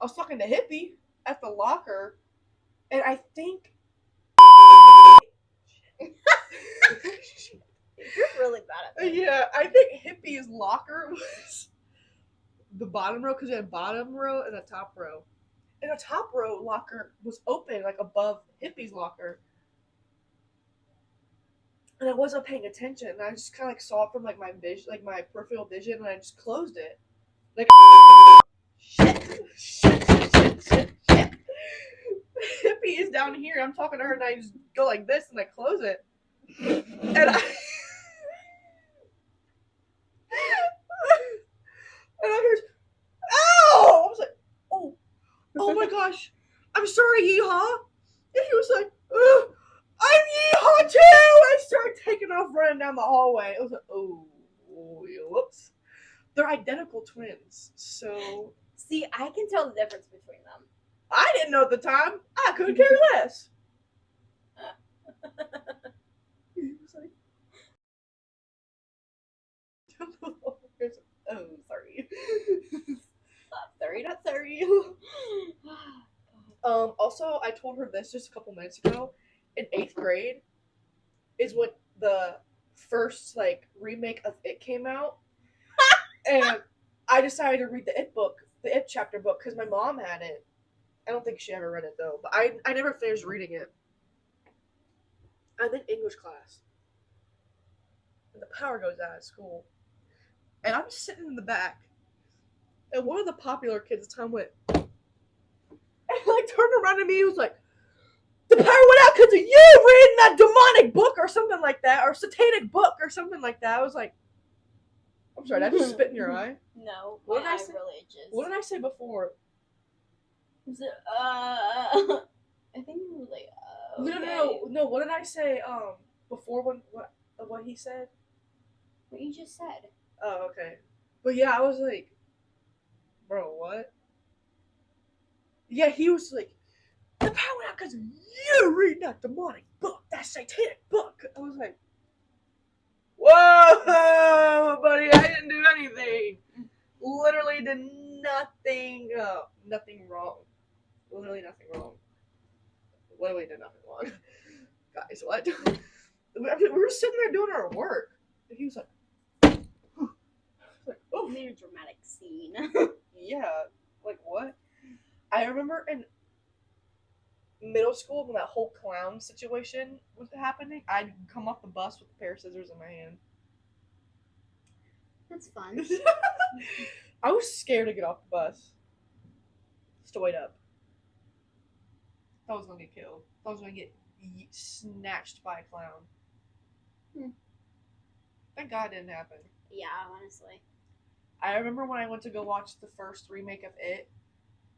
I was talking to Hippie at the locker, and I think You're really bad at this. yeah, I think Hippie's locker was the bottom row, because we had bottom row and a top row. And the top row locker was open, like above Hippie's locker. And I wasn't paying attention, and I just kind of like saw it from like my vision, like my peripheral vision, and I just closed it. Like shit. Hippie is down here. I'm talking to her, and I just go like this, and I close it. And I heard, ow! I was like, oh my gosh, I'm sorry, Yeehaw. And he was like, I'm Yeehaw too! I started taking off running down the hallway. I was like, oh, whoops. They're identical twins, so. See, I can tell the difference between them. I didn't know at the time. I couldn't care less. He was like, oh, sorry. Not sorry. Also, I told her this just a couple minutes ago. In 8th grade is when the first like remake of It came out, and I decided to read the It book, the It chapter book, because my mom had it. I don't think she ever read it though, but I never finished reading it. I'm in English class, and the power goes out at school, and I'm sitting in the back, and one of the popular kids at the time went, and like turned around to me, he was like, the power went out because of you reading that demonic book or something like that, or satanic book or something like that. I was like, I'm sorry, did I just spit in your eye? No, What my did I eye say? really itches. What did I say before? I think you were like, No. What did I say? Before what he said? What you just said. Oh, okay. But yeah, I was like, bro, what? Yeah, he was like, the power went out because you reading that demonic book, that satanic book. I was like, whoa, buddy, I didn't do anything. Literally did nothing. Nothing wrong. Literally nothing wrong. Literally did nothing wrong. Guys, what? We were just sitting there doing our work. And he was like, oh, Made a dramatic scene. yeah. Like, what? I remember in middle school when that whole clown situation was happening, I'd come off the bus with a pair of scissors in my hand. That's fun. I was scared to get off the bus. Straight up. I was gonna get killed. I was gonna get snatched by a clown. Thank God it didn't happen. Yeah, honestly. I remember when I went to go watch the first remake of It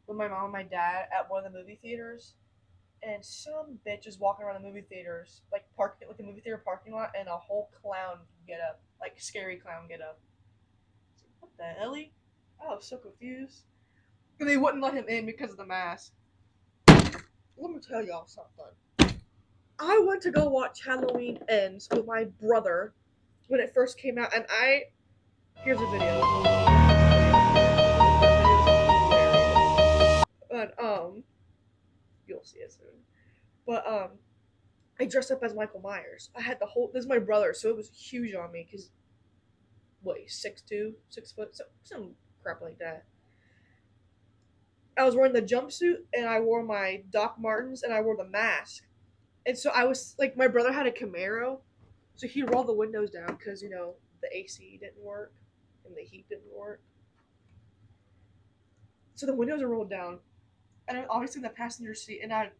with my mom and my dad at one of the movie theaters, and some bitch is walking around the movie theaters, like the movie theater parking lot, and a whole clown get up, like scary clown get up. What the hell? I was so confused. And they wouldn't let him in because of the mask. Let me tell y'all something. I went to go watch Halloween Ends with my brother when it first came out, and here's a video. But you'll see it soon. But I dressed up as Michael Myers. I had this is my brother, so it was huge on me because he's 6'2", 6 foot, some crap like that. I was wearing the jumpsuit and I wore my Doc Martens and I wore the mask. And so I was like, my brother had a Camaro, so he rolled the windows down because, the AC didn't work and the heat didn't work. So the windows are rolled down. And I'm obviously in the passenger seat, and I'd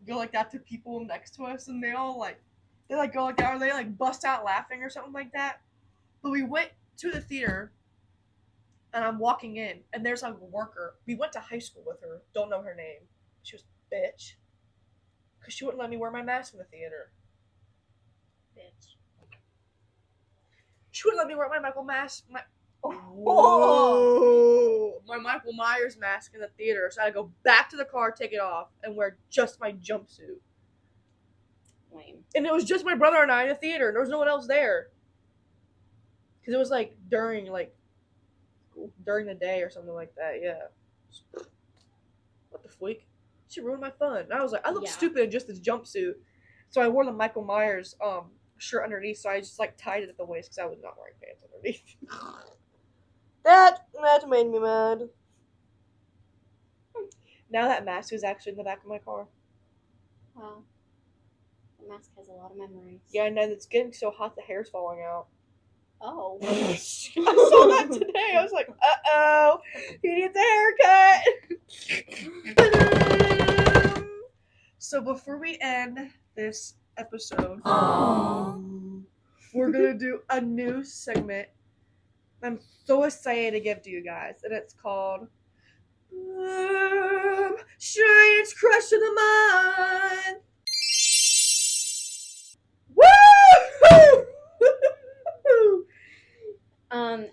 go like that to people next to us, and they go like that, or they like bust out laughing or something like that. But we went to the theater, and I'm walking in, and there's a worker. We went to high school with her. Don't know her name. She was a bitch. Because she wouldn't let me wear my mask in the theater. Bitch. She wouldn't let me wear my Michael mask. My Michael Myers mask in the theater. So I had to go back to the car, take it off, and wear just my jumpsuit. Lame. And it was just my brother and I in the theater. There was no one else there. Because it was like during the day or something like that, yeah. What the freak? She ruined my fun. And I was like, I look stupid in just this jumpsuit. So I wore the Michael Myers shirt underneath, so I just like tied it at the waist because I was not wearing pants underneath. That made me mad. Now that mask is actually in the back of my car. Wow. The mask has a lot of memories. Yeah, and then it's getting so hot the hair's falling out. Oh. I saw that today. I was like, uh-oh, he needs a haircut. So before we end this episode, we're going to do a new segment I'm so excited to give to you guys. And it's called Cheyenne's Crush of the Month. Woo!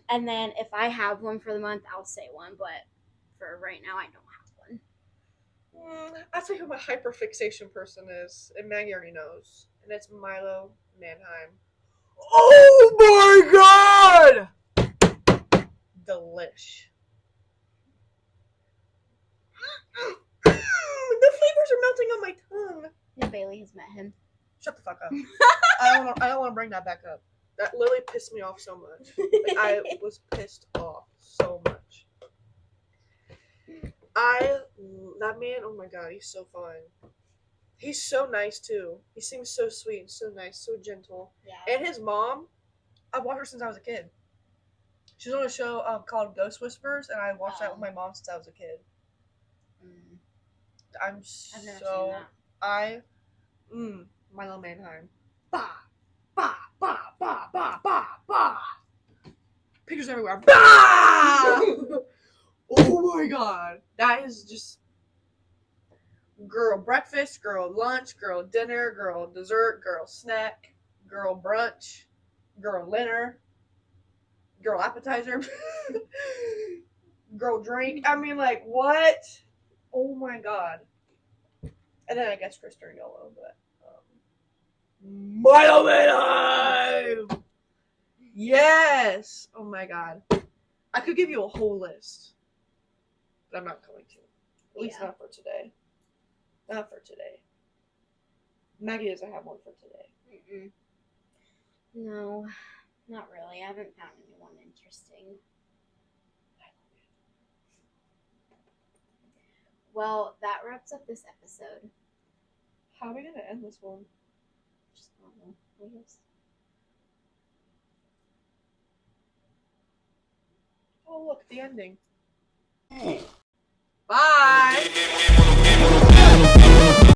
And then if I have one for the month, I'll say one. But for right now, I don't have one. I'll tell you who my hyperfixation person is. And Maggie already knows. And it's Milo Manheim. Oh my god! Delish. The flavors are melting on my tongue. Yeah, Bailey has met him. Shut the fuck up. I don't want to bring that back up. That literally pissed me off so much. Like, I was pissed off so much. That man, oh my god, he's so fun. He's so nice too. He seems so sweet and so nice, so gentle. Yeah. And his mom, I've watched her since I was a kid. She's on a show called Ghost Whispers, and I watched that with my mom since I was a kid. I've never seen that. Milo Manheim. Bah, bah, bah, bah, bah, bah, bah. Pictures everywhere. Bah! Oh my god. That is just girl breakfast, girl lunch, girl dinner, girl dessert, girl snack, girl brunch, girl dinner, girl appetizer, girl drink. I mean, like, what? Oh my god. And then I guess Krista and Yolo, but Milo Manheim! Yes! Oh my god. I could give you a whole list, but I'm not going to. At least not for today. Not for today. Maggie doesn't have one for today. Mm-mm. No, not really. I haven't found anyone interesting. Well, that wraps up this episode. How are we gonna end this one? Just normal, I guess. Oh, look, the ending. Bye!